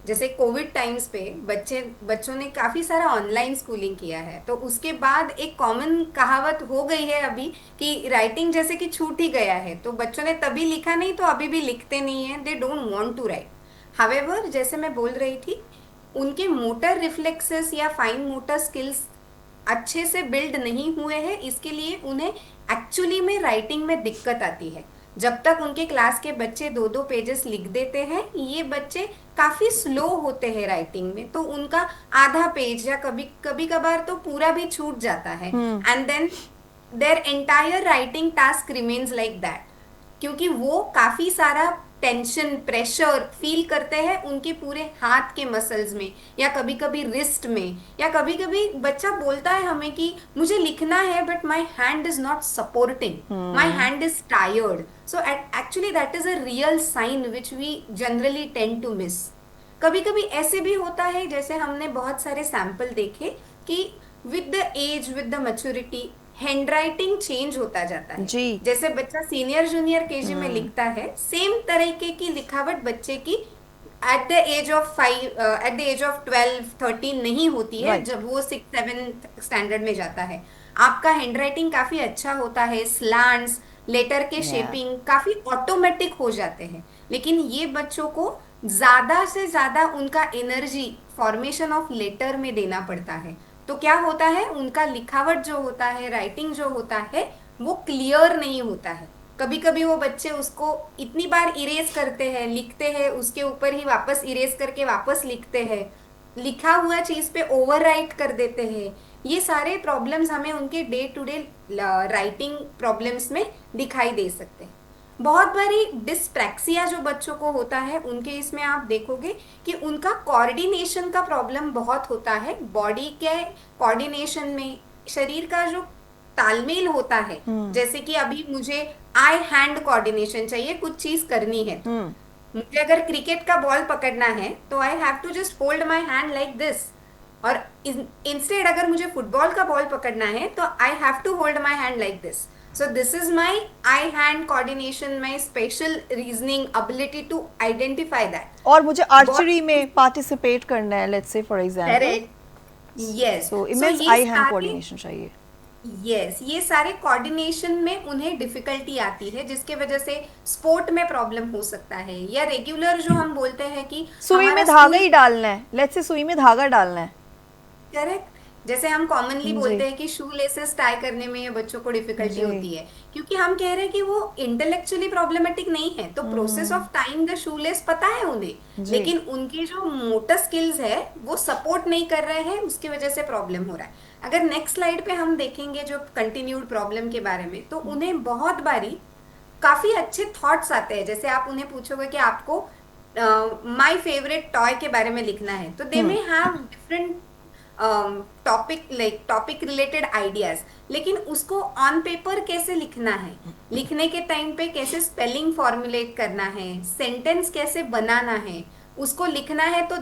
जैसे कोविड टाइम्स पे बच्चों ने काफी सारा ऑनलाइन स्कूलिंग किया है, तो उसके बाद एक कॉमन कहावत हो गई है अभी कि राइटिंग जैसे कि छूट ही गया है, तो बच्चों ने तभी लिखा नहीं तो अभी भी लिखते नहीं है, they don't want to write. However, जैसे मैं बोल रही थी, उनके मोटर रिफ्लेक्सेस या फाइन मोटर स्किल्स अच्छे से बिल्ड नहीं हुए हैं, इसके लिए उन्हें एक्चुअली में राइटिंग में दिक्कत आती है। जब तक उनके क्लास के बच्चे 2-2 पेजेस लिख देते हैं, ये बच्चे काफी स्लो होते हैं राइटिंग में, तो उनका आधा पेज या कभी कभी कभार तो पूरा भी छूट जाता है, and then there entire writing task remains like that, क्योंकि वो काफी सारा टेंशन प्रेशर फील करते हैं उनके पूरे हाथ के मसल्स में, या कभी कभी रिस्ट में, या कभी कभी बच्चा बोलता है हमें कि मुझे लिखना है but my hand is not supporting, my hand is tired. So actually that is a real sign which we generally tend to miss. कभी कभी ऐसे भी होता है, जैसे हमने बहुत सारे सैंपल देखे कि with the age with the maturity hand writing change होता जाता है जी। जैसे बच्चा सीनियर जूनियर केजी में लिखता है, सेम तरीके की लिखावट बच्चे की एट द एज ऑफ 12-13 नहीं होती है, Right. जब वो 6-7 स्टैंडर्ड में जाता है। आपका हैंड राइटिंग काफी अच्छा होता है, स्लैंट्स लेटर के Yeah. शेपिंग काफी ऑटोमेटिक हो जाते हैं, लेकिन ये बच्चों को ज्यादा से ज्यादा उनका एनर्जी फॉर्मेशन ऑफ लेटर में देना पड़ता है। तो क्या होता है, उनका लिखावट जो होता है, राइटिंग जो होता है, वो क्लियर नहीं होता है। कभी कभी वो बच्चे उसको इतनी बार इरेज करते हैं, लिखते हैं, उसके ऊपर ही वापस इरेज करके वापस लिखते हैं, लिखा हुआ चीज पे ओवरराइट कर देते हैं। ये सारे प्रॉब्लम्स हमें उनके day to day writing problems में दिखाई दे सकते हैं। बहुत बारी डिस्प्रैक्सिया जो बच्चों को होता है, उनके इसमें आप देखोगे कि उनका कोऑर्डिनेशन का प्रॉब्लम बहुत होता है। बॉडी के कोऑर्डिनेशन में, शरीर का जो तालमेल होता है, जैसे कि अभी मुझे आई हैंड कोऑर्डिनेशन चाहिए, कुछ चीज करनी है, तो मुझे अगर क्रिकेट का बॉल पकड़ना है तो I have to just hold my hand like this, और इंस्टेड अगर मुझे फुटबॉल का बॉल पकड़ना है तो I have to hold my hand like this. So this is my eye hand coordination, my special reasoning ability to identify that. और मुझे archery में पार्टिसिपेट करना है, let's say for example, Correct. Yes. So So image ये आई hand सारे- coordination चाहिए। Yes, ये सारे कोऑर्डिनेशन में उन्हें डिफिकल्टी आती है, जिसके वजह से स्पोर्ट में प्रॉब्लम हो सकता है, या रेगुलर जो हम बोलते हैं कि सुई में धागा ही डालना है, लेट्स से सुई में धागा डालना है। करेक्ट। जैसे हम कॉमनली जी। बोलते हैं कि शू लेसेस टाई करने में बच्चों को डिफिकल्टी जी। होती है, क्योंकि हम कह रहे हैं कि वो इंटेलेक्चुअली प्रॉब्लमेटिक नहीं है, तो process of tying the shoe less पता है उन्हें, जी। लेकिन उनकी जो मोटर स्किल्स है वो सपोर्ट नहीं कर रहे हैं, उसकी वजह से प्रॉब्लम हो रहा है। अगर नेक्स्ट स्लाइड पे हम देखेंगे जो कंटिन्यूड प्रॉब्लम के बारे में, तो उन्हें बहुत बारी काफी अच्छे थॉट्स आते हैं। जैसे आप उन्हें पूछोगे कि आपको माय फेवरेट टॉय के बारे में लिखना है, तो they may have different topic related ideas, लेकिन उसको ऑन पेपर कैसे लिखना है, लिखने के टाइम पे कैसे स्पेलिंग फॉर्मुलेट करना है, सेंटेंस कैसे बनाना है, उसको लिखना है तो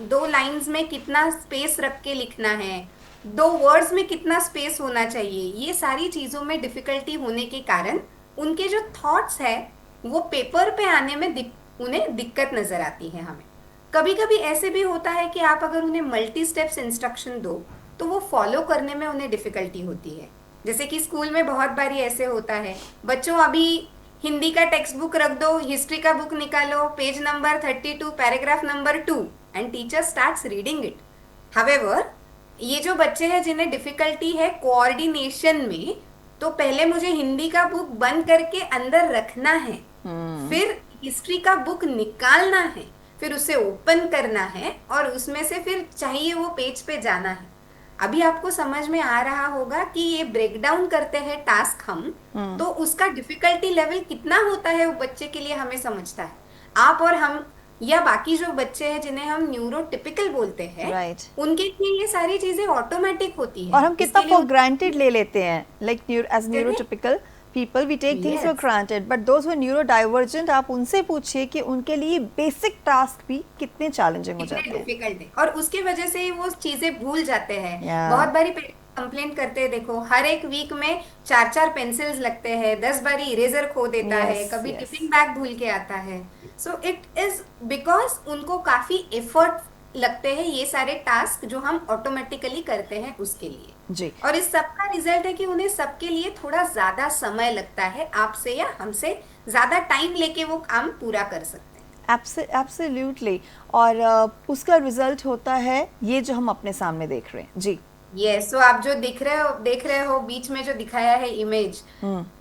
दो लाइंस में कितना स्पेस रख के लिखना है, 2 वर्ड्स में कितना स्पेस होना चाहिए, ये सारी चीजों में डिफिकल्टी होने के कारण उनके जो थॉट्स है वो पेपर पे आने में उन्हें दिक्कत नजर आती है हमें। कभी कभी ऐसे भी होता है कि आप अगर उन्हें मल्टी स्टेप्स इंस्ट्रक्शन दो तो वो फॉलो करने में उन्हें डिफिकल्टी होती है। जैसे कि स्कूल में बहुत बारी ऐसे होता है, बच्चों अभी हिंदी का टेक्स्ट बुक रख दो, हिस्ट्री का बुक निकालो, page number 32 paragraph number 2, and teacher starts reading it. However ये जो बच्चे हैं जिन्हें डिफिकल्टी है कोऑर्डिनेशन में, तो पहले मुझे हिंदी का बुक बंद करके अंदर रखना है, फिर हिस्ट्री का बुक निकालना है, फिर उसे ओपन करना है, और उसमें से फिर चाहिए वो पेज पे जाना है। अभी आपको समझ में आ रहा होगा कि ये ब्रेक डाउन करते हैं टास्क हम, तो उसका डिफिकल्टी लेवल कितना होता है वो बच्चे के लिए हमें समझता है। आप और हम या बाकी जो बच्चे हैं जिन्हें हम न्यूरोटिपिकल बोलते हैं, Right. उनके लिए ये सारी चीजें ऑटोमेटिक होती है, और हम कितना इसके लिए फॉर ग्रांटेड ले लेते हैं, like as neurotypical people we take things for Yes. granted, but those who are neurodivergent, आप उनसे पूछिए कि उनके लिए बेसिक टास्क भी कितने चैलेंजिंग हो जाते हैं। डिफिकल्ट है, और उसके वजह से वो चीजें भूल जाते हैं। Yeah. बहुत बारी कंप्लेंट करते हैं, देखो हर एक वीक में 4-4 पेंसिल्स लगते हैं, 10 बारी इरेजर खो देता Yes, है, कभी yes. टिफिन बैग भूल के आता है। सो इट इज बिकॉज उनको काफी एफर्ट लगते हैं ये सारे टास्क जो हम ऑटोमेटिकली करते हैं उसके लिए जी। और इस सब का रिजल्ट है कि उन्हें सबके लिए थोड़ा ज्यादा समय लगता है, आपसे या हमसे ज्यादा टाइम लेके वो काम पूरा कर सकते हैं। एब्सोल्युटली। और उसका रिजल्ट होता है ये जो हम अपने सामने देख रहे हैं। जी यस, सो आप जो देख रहे हो बीच में जो दिखाया है इमेज,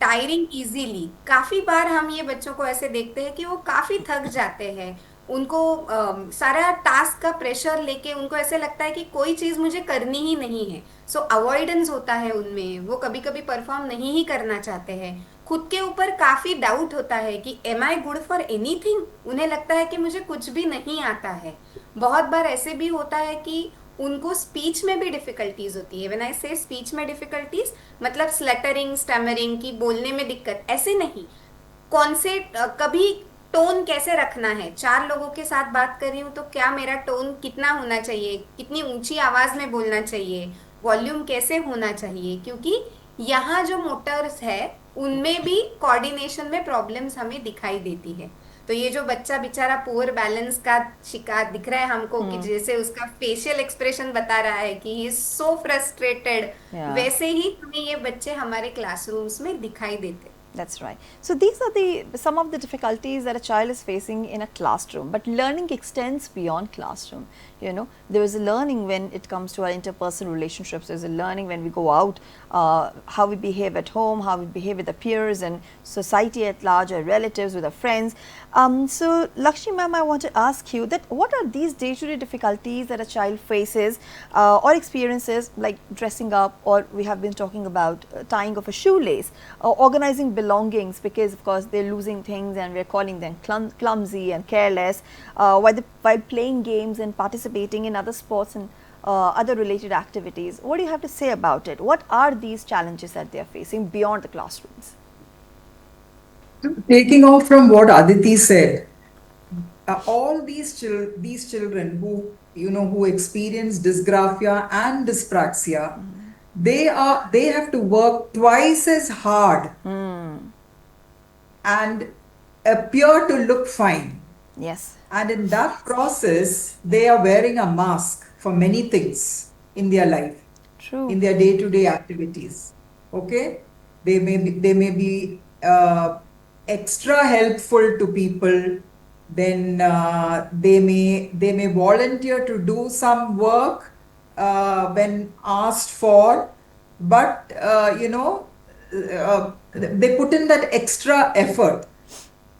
टायरिंग इजीली, काफी बार हम ये बच्चों को ऐसे देखते हैं कि वो काफी थक जाते हैं। उनको सारा टास्क का प्रेशर लेके उनको ऐसे लगता है कि कोई चीज मुझे करनी ही नहीं है। सो अवॉइडेंस होता है उनमें, वो कभी कभी परफॉर्म नहीं ही करना चाहते हैं। खुद के ऊपर काफी डाउट होता है कि am I good for anything, उन्हें लगता है कि मुझे कुछ भी नहीं आता है। बहुत बार ऐसे भी होता है कि उनको स्पीच में भी डिफिकल्टीज होती है। व्हेन आई से स्पीच में डिफिकल्टीज, मतलब स्लटरिंग, स्टैमरिंग, की बोलने में दिक्कत, ऐसे नहीं। कौन से कभी टोन कैसे रखना है, चार लोगों के साथ बात कर रही हूँ तो क्या मेरा टोन कितना होना चाहिए, कितनी ऊंची आवाज में बोलना चाहिए, वॉल्यूम कैसे होना चाहिए, क्योंकि यहाँ जो मोटर्स है उनमें भी कोऑर्डिनेशन में प्रॉब्लम्स हमें दिखाई देती है। तो ये जो बच्चा बेचारा पुअर बैलेंस का शिकार दिख रहा है हमको, कि जैसे उसका फेशियल एक्सप्रेशन बता रहा है कि he is so frustrated, Yeah. वैसे ही हमें ये बच्चे हमारे क्लासरूम्स में दिखाई देते। That's right. So these are the some of the difficulties that a child is facing in a classroom. But learning extends beyond classroom. You know, there is a learning when it comes to our interpersonal relationships. There is a learning when we go out, how we behave at home, how we behave with the peers and society at large, our relatives, with our friends. So Lakshmi ma'am, I want to ask you that what are these day-to-day difficulties that a child faces or experiences, like dressing up, or we have been talking about tying of a shoelace, or organizing belongings, because of course they're losing things and we're calling them clumsy and careless, while playing games and participating in other sports and other related activities. What do you have to say about it? What are these challenges that they are facing beyond the classrooms? Taking off from what Aditi said, all these children who who experience dysgraphia and dyspraxia, they have to work twice as hard and appear to look fine. Yes. And in that process, they are wearing a mask for many things in their life, True. in their day-to-day activities. Okay, they may be extra helpful to people. Then they may volunteer to do some work when asked for, but they put in that extra effort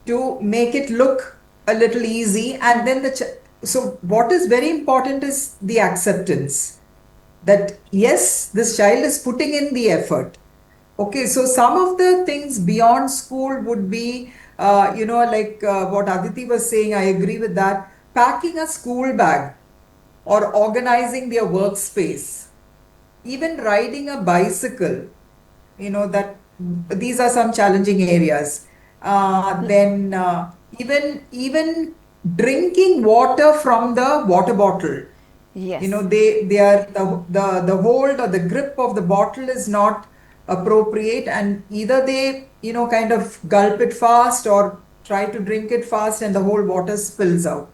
to make it look a little easy. And then so what is very important is the acceptance that yes, this child is putting in the effort. Okay, so some of the things beyond school would be like what Aditi was saying, I agree with that. Packing a school bag or organizing their workspace, even riding a bicycle, that these are some challenging areas. Then even drinking water from the water bottle, Yes. they are the hold or the grip of the bottle is not appropriate, and either they kind of gulp it fast or try to drink it fast and the whole water spills out.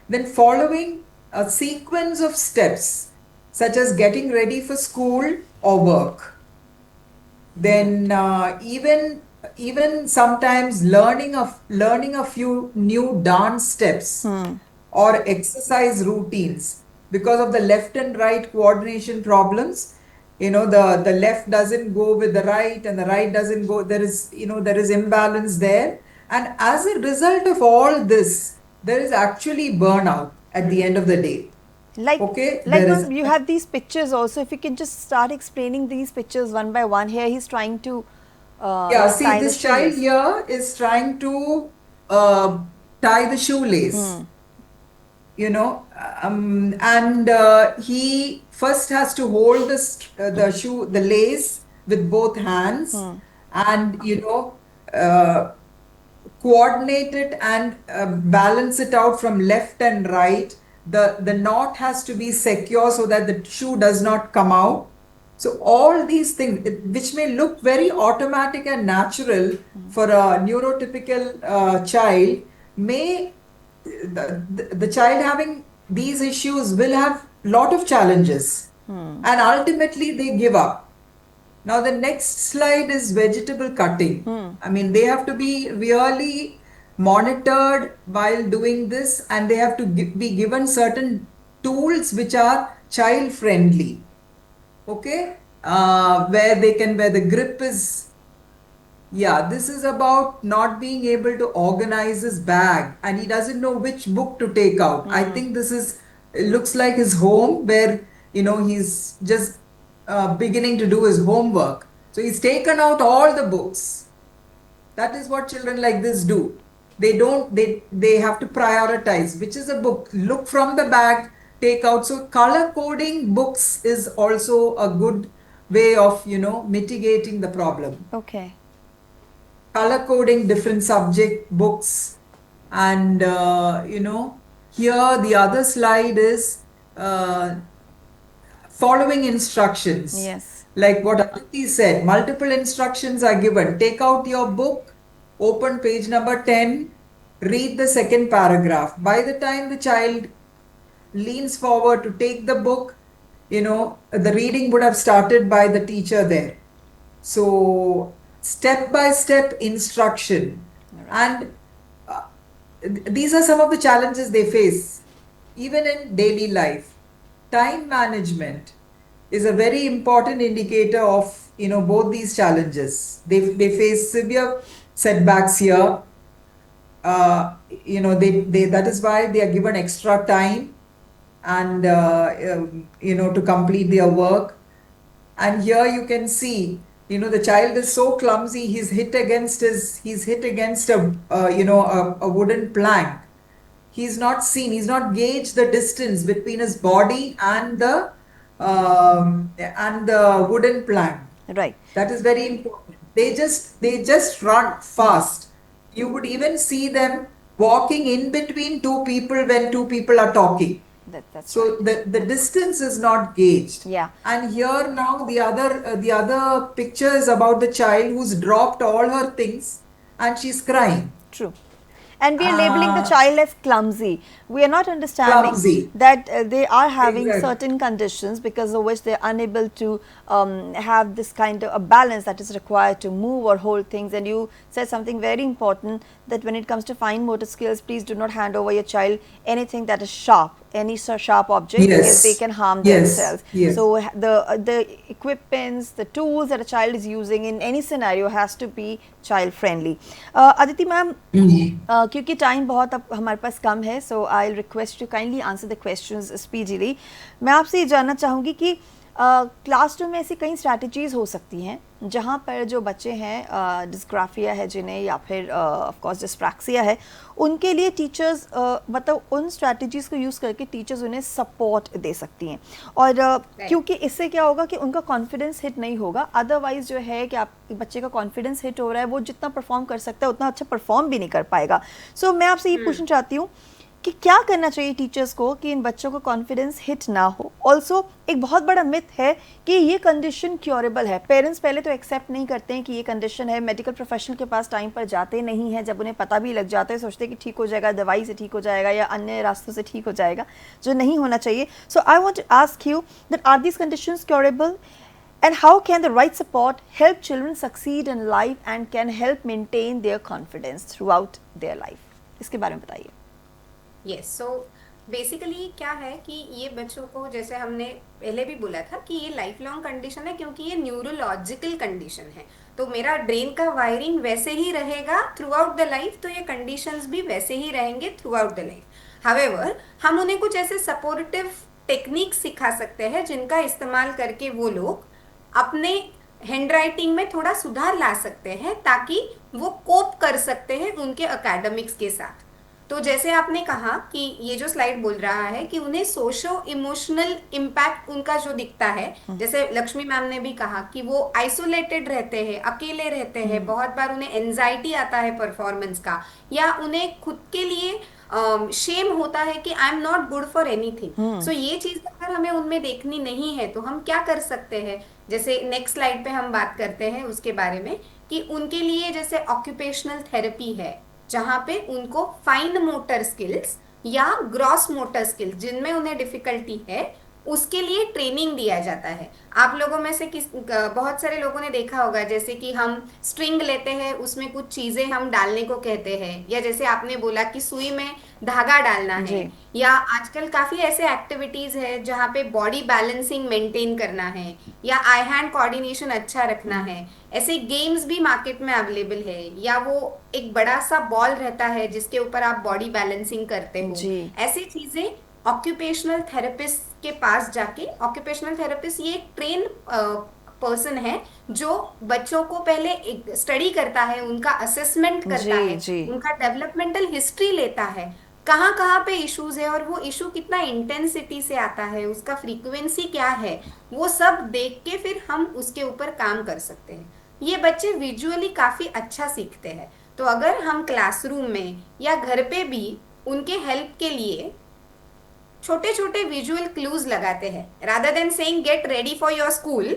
Then following a sequence of steps such as getting ready for school or work, then even sometimes learning a few new dance steps or exercise routines, because of the left and right coordination problems. The left doesn't go with the right and the right doesn't go, there is imbalance there, and as a result of all this there is actually burnout at the end of the day. Like, Okay, like there is. ma'am, you have these pictures also. If you can just start explaining these pictures one by one. Here he's trying to Yeah, see, tie the this child shoelace. here is trying to uh, tie the shoelace, and he first has to hold the lace with both hands, and uh, coordinate it and balance it out from left and right. The knot has to be secure so that the shoe does not come out. So all these things, which may look very automatic and natural for a neurotypical child, may the child having these issues will have lot of challenges, and ultimately they give up. Now the next slide is vegetable cutting. I mean, they have to be really monitored while doing this, and they have to be given certain tools which are child friendly. okay, where the grip is. Yeah, this is about not being able to organize his bag and he doesn't know which book to take out. I think this is, it looks like his home where, he's just beginning to do his homework. So he's taken out all the books. That is what children like this do. They have to prioritize which is a book, look from the bag, take out. So color coding books is also a good way of, mitigating the problem. Okay. Color coding different subject books, and here the other slide is following instructions. Yes. Like what Aditi said, multiple instructions are given. Take out your book, open page number 10, read the second paragraph. By the time the child leans forward to take the book, the reading would have started by the teacher there. So, step by step instruction. And these are some of the challenges they face, even in daily life. Time management is a very important indicator of both these challenges. They face severe setbacks here. They that is why they are given extra time and to complete their work. And here you can see, the child is so clumsy. He's hit against a wooden plank. He's not seen. He's not gauged the distance between his body and the wooden plank. Right. That is very important. They just run fast. You would even see them walking in between two people when two people are talking. That's So the distance is not gauged. Yeah. And here now the other picture is about the child who's dropped all her things and she's crying. True. And we are labeling the child as clumsy. We are not understanding Clumsy. that they are having Exactly. certain conditions because of which they are unable to have this kind of a balance that is required to move or hold things. And you said something very important, that when it comes to fine motor skills, please do not hand over your child anything that is sharp, any sharp object, because Yes. they can harm Yes. themselves. Yes. So the equipments, the tools that a child is using in any scenario has to be child friendly. Aditi ma'am, क्योंकि time बहुत अब हमारे पास कम है, so I request you kindly answer the questions speedily. मैं आपसे ये जानना चाहूँगी कि क्लासरूम में ऐसी कई स्ट्रैटेजीज हो सकती हैं जहाँ पर जो बच्चे हैं डिस्ग्राफिया है जिन्हें, या फिर ऑफ कोर्स डिस्प्रैक्सिया है, उनके लिए टीचर्स मतलब उन स्ट्रैटेजीज़ को यूज़ करके टीचर्स उन्हें सपोर्ट दे सकती हैं. और क्योंकि इससे क्या होगा कि उनका कॉन्फिडेंस हिट नहीं होगा. अदरवाइज जो है कि आप बच्चे का कॉन्फिडेंस हिट हो रहा है, वो जितना परफॉर्म कर सकता है उतना अच्छा परफॉर्म भी नहीं कर पाएगा. सो मैं आपसे ये पूछना चाहती हूँ कि क्या करना चाहिए टीचर्स को कि इन बच्चों को कॉन्फिडेंस हिट ना हो. ऑल्सो एक बहुत बड़ा मिथ है कि ये कंडीशन क्योरेबल है. पेरेंट्स पहले तो एक्सेप्ट नहीं करते हैं कि ये कंडीशन है, मेडिकल प्रोफेशनल के पास टाइम पर जाते नहीं हैं. जब उन्हें पता भी लग जाता है सोचते हैं कि ठीक हो जाएगा, दवाई से ठीक हो जाएगा या अन्य रास्तों से ठीक हो जाएगा, जो नहीं होना चाहिए. So I want to ask you that are these conditions curable, and how can the right support help children succeed in life and can help maintain their confidence throughout their life? इसके बारे में बताइए. Yes, so basically क्या है कि ये बच्चों को, जैसे हमने पहले भी बोला था कि ये लाइफ लॉन्ग कंडीशन है, क्योंकि ये न्यूरोलॉजिकल कंडीशन है. तो मेरा ब्रेन का वायरिंग वैसे ही रहेगा थ्रू आउट द लाइफ, तो ये कंडीशंस भी वैसे ही रहेंगे through out the life. However हम उन्हें कुछ ऐसे सपोर्टिव टेक्निक सिखा सकते हैं जिनका इस्तेमाल करके वो लोग अपने हैंड राइटिंग में थोड़ा सुधार ला सकते हैं, ताकि वो कोप कर सकते हैं उनके एकेडमिक्स के साथ. तो जैसे आपने कहा कि ये जो स्लाइड बोल रहा है कि उन्हें सोशो इमोशनल इम्पैक्ट उनका जो दिखता है, जैसे लक्ष्मी मैम ने भी कहा कि वो आइसोलेटेड रहते हैं, अकेले रहते हैं, बहुत बार उन्हें एंजाइटी आता है परफॉर्मेंस का, या उन्हें खुद के लिए शेम होता है कि I am not good for anything. So ये चीज अगर हमें उनमें देखनी नहीं है तो हम क्या कर सकते हैं, जैसे नेक्स्ट स्लाइड पे हम बात करते हैं उसके बारे में, कि उनके लिए जैसे ऑक्यूपेशनल थेरेपी है, जहाँ पे उनको फाइन मोटर स्किल्स या ग्रॉस मोटर स्किल्स जिनमें उन्हें डिफिकल्टी है उसके लिए ट्रेनिंग दिया जाता है। आप लोगों में से बहुत सारे लोगों ने देखा होगा, जैसे कि हम स्ट्रिंग लेते हैं, उसमें कुछ चीजें हम डालने को कहते हैं, या जैसे आपने बोला कि सुई में धागा डालना है, जी या आजकल काफी ऐसे एक्टिविटीज है जहाँ पे बॉडी बैलेंसिंग मेंटेन करना है, या आई हैंड कोऑर्डिनेशन अच्छा रखना है। ऐसे गेम्स भी मार्केट में अवेलेबल है, या वो एक बड़ा सा बॉल रहता है जिसके ऊपर आप बॉडी बैलेंसिंग करते हो। जी ऐसी चीजें ऑक्यूपेशनल थेरेपिस्ट के पास जाके, ऑक्यूपेशनल थेरेपिस्ट ये एक ट्रेन पर्सन है जो बच्चों को पहले स्टडी करता है, उनका असेसमेंट करता जी है, जी उनका डेवलपमेंटल हिस्ट्री लेता है, कहाँ कहाँ पे इश्यूज है और वो इशू कितना इंटेंसिटी से आता है, उसका फ्रीक्वेंसी क्या है, वो सब देख के फिर हम उसके ऊपर काम कर सकते हैं। ये बच्चे विजुअली काफी अच्छा सीखते हैं। तो अगर हम क्लासरूम में या घर पे भी उनके हेल्प के लिए छोटे छोटे विजुअल क्लूज लगाते हैं, rather than saying get ready for your school,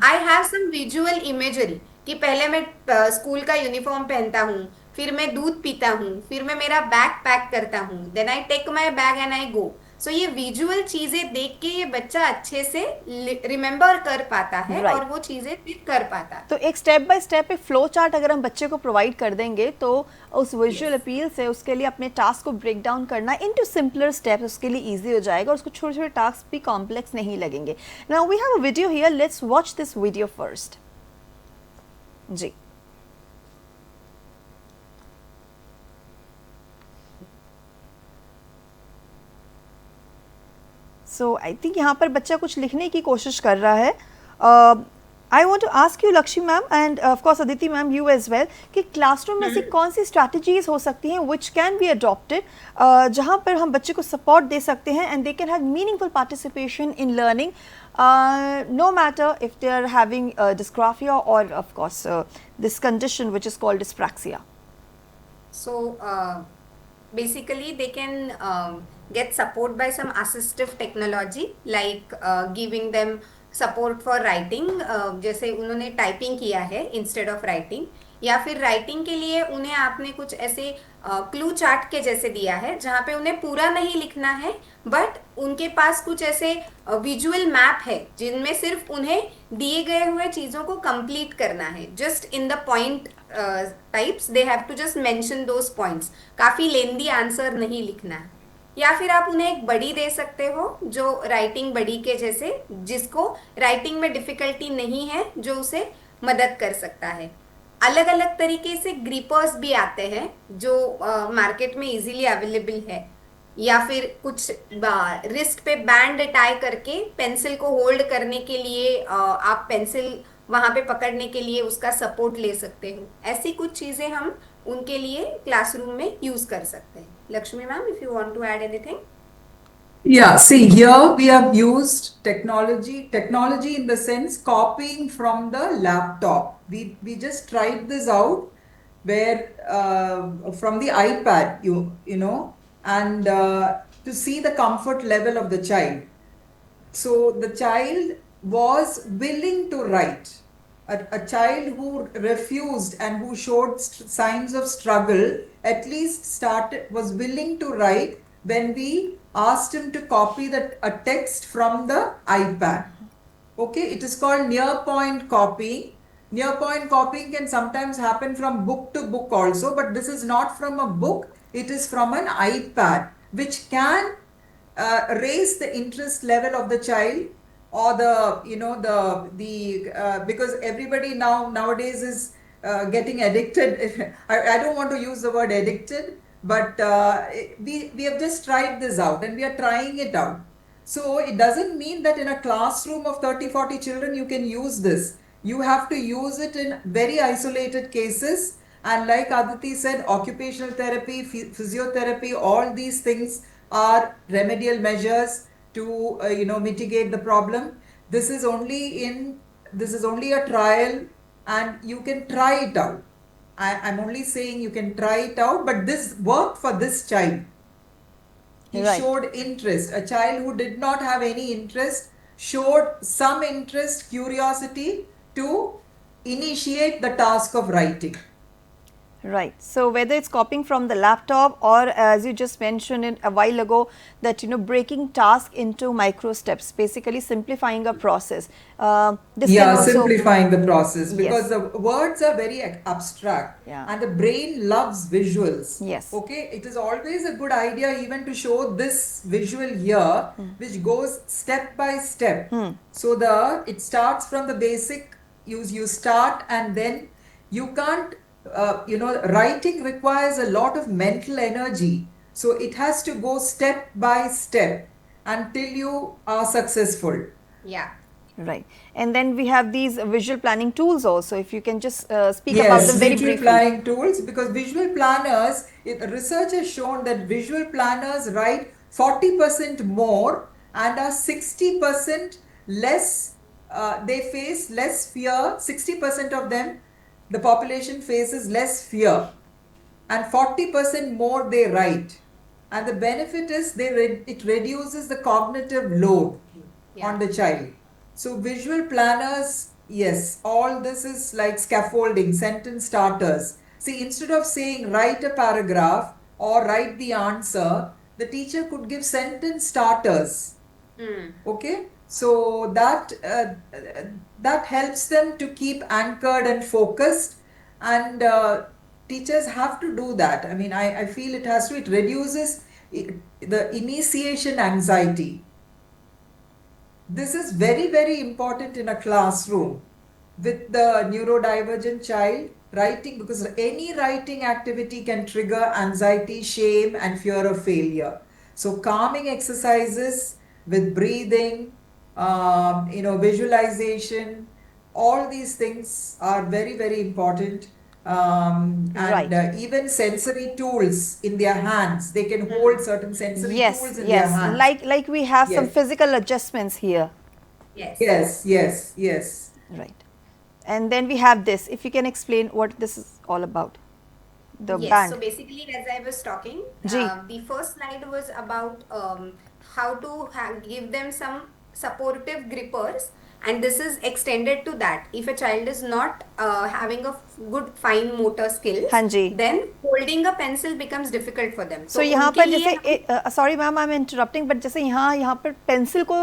I have some visual imagery कि पहले मैं स्कूल का यूनिफॉर्म पहनता हूँ, फिर मैं दूध पीता हूँ, फिर मैं मेरा बैग पैक करता हूँ, then I take my bag and I go. So ये विजुअल चीजें देख के ये बच्चा अच्छे से रिमेम्बर कर पाता है और राइट। वो चीजें फिर कर पाता है। तो एक स्टेप बाय स्टेप एक फ्लो चार्ट अगर हम बच्चे को प्रोवाइड कर देंगे तो उस विजुअल Yes. अपील से उसके लिए अपने टास्क को ब्रेक डाउन करना इनटू सिंपलर स्टेप्स उसके लिए इजी हो जाएगा और उसको छोटे छोटे टास्क भी कॉम्प्लेक्स नहीं लगेंगे। Now we have a video here, let's watch this video first. जी सो आई थिंक यहाँ पर बच्चा कुछ लिखने की कोशिश कर रहा है। I want to ask you Lakshmi ma'am and of course Aditi ma'am you as well कि क्लासरूम में ऐसी कौन सी स्ट्रैटेजीज हो सकती हैं विच कैन बी अडॉप्टेड जहाँ पर हम बच्चे को सपोर्ट दे सकते हैं and they can have meaningful participation in learning no matter if they are having dysgraphia or of course this condition which is called dyspraxia. So basically they can get support by some assistive technology like giving them support for writing, जैसे उन्होंने typing किया है instead of writing, या फिर writing के लिए उन्हें आपने कुछ ऐसे क्लू चार्ट के जैसे दिया है जहाँ पे उन्हें पूरा नहीं लिखना है, बट उनके पास कुछ ऐसे विजुअल मैप है जिनमें सिर्फ उन्हें दिए गए हुए चीज़ों को कंप्लीट करना है, just in the point types they have to just mention those points, काफ़ी लेंदी आंसर नहीं लिखना है। या फिर आप उन्हें एक बड़ी दे सकते हो जो राइटिंग बड़ी के जैसे, जिसको राइटिंग में डिफिकल्टी नहीं है, जो उसे मदद कर सकता है। अलग अलग तरीके से ग्रीपर्स भी आते हैं जो मार्केट में इजीली अवेलेबल है, या फिर कुछ रिस्ट पे बैंड टाई करके पेंसिल को होल्ड करने के लिए आप पेंसिल वहां पे पकड़ने के लिए उसका सपोर्ट ले सकते हो। ऐसी कुछ चीजें हम उनके लिए क्लासरूम में यूज कर सकते हैं। Lakshmi ma'am, if you want to add anything. Yeah, see here we have used technology in the sense copying from the laptop. We just tried this out where from the iPad, you know, and to see the comfort level of the child. So the child was willing to write. A child who refused and who showed signs of struggle at least was willing to write when we asked him to copy a text from the iPad. Okay, it is called near point copying. Near point copying can sometimes happen from book to book also, but this is not from a book, it is from an iPad, which can raise the interest level of the child, or because everybody nowadays is getting addicted. I don't want to use the word addicted, but we have just tried this out and we are trying it out. So it doesn't mean that in a classroom of 30-40 children you can use this. You have to use it in very isolated cases, and like Aditi said, occupational therapy, physiotherapy, all these things are remedial measures to mitigate the problem. This is only a trial and you can try it out. I'm only saying you can try it out, but this worked for this child. He Right. showed interest. A child who did not have any interest showed some interest, curiosity to initiate the task of writing. Right. So whether it's copying from the laptop or as you just mentioned it a while ago that breaking task into micro steps, basically simplifying a process. This can Yeah, also simplifying the process because yes. the words are very abstract Yeah. and the brain loves visuals. Yes. Okay, it is always a good idea even to show this visual here, which goes step by step. So it starts from the basic. You start and then you can't. Writing requires a lot of mental energy. So it has to go step by step until you are successful. Yeah. Right. And then we have these visual planning tools also. If you can just speak about Yes, them very visual briefly. planning tools because visual planners, research has shown that visual planners write 40% more and are 60% less, they face less fear. 60% of them, the population faces less fear and 40% more they write. And the benefit is it reduces the cognitive load on Yeah. the child. So visual planners, yes, all this is like scaffolding, sentence starters. See, instead of saying write a paragraph or write the answer, the teacher could give sentence starters. Hmm. Okay, so that helps them to keep anchored and focused, and teachers have to do that. I mean, I feel it has to. It reduces the initiation anxiety. This is very, very important in a classroom with the neurodivergent child writing because any writing activity can trigger anxiety, shame, and fear of failure. So, calming exercises with breathing, visualization, all these things are very, very important. And Right. even sensory tools in their hands, they can hold certain sensory Yes, tools in their yes. hands. Like we have some Yes. physical adjustments here. Yes. Yes, yes, yes. Right. And then we have this. If you can explain what this is all about. The Yes, so band. basically, as I was talking, G. the first slide was about how to give them some supportive grippers, and this is extended to that. If a child is not having a good fine motor skills, हाँ जी. then holding a pencil becomes difficult for them. सो तो यहाँ उनके पर लिए जैसे sorry ma'am I am interrupting but जैसे यहाँ पर पेंसिल को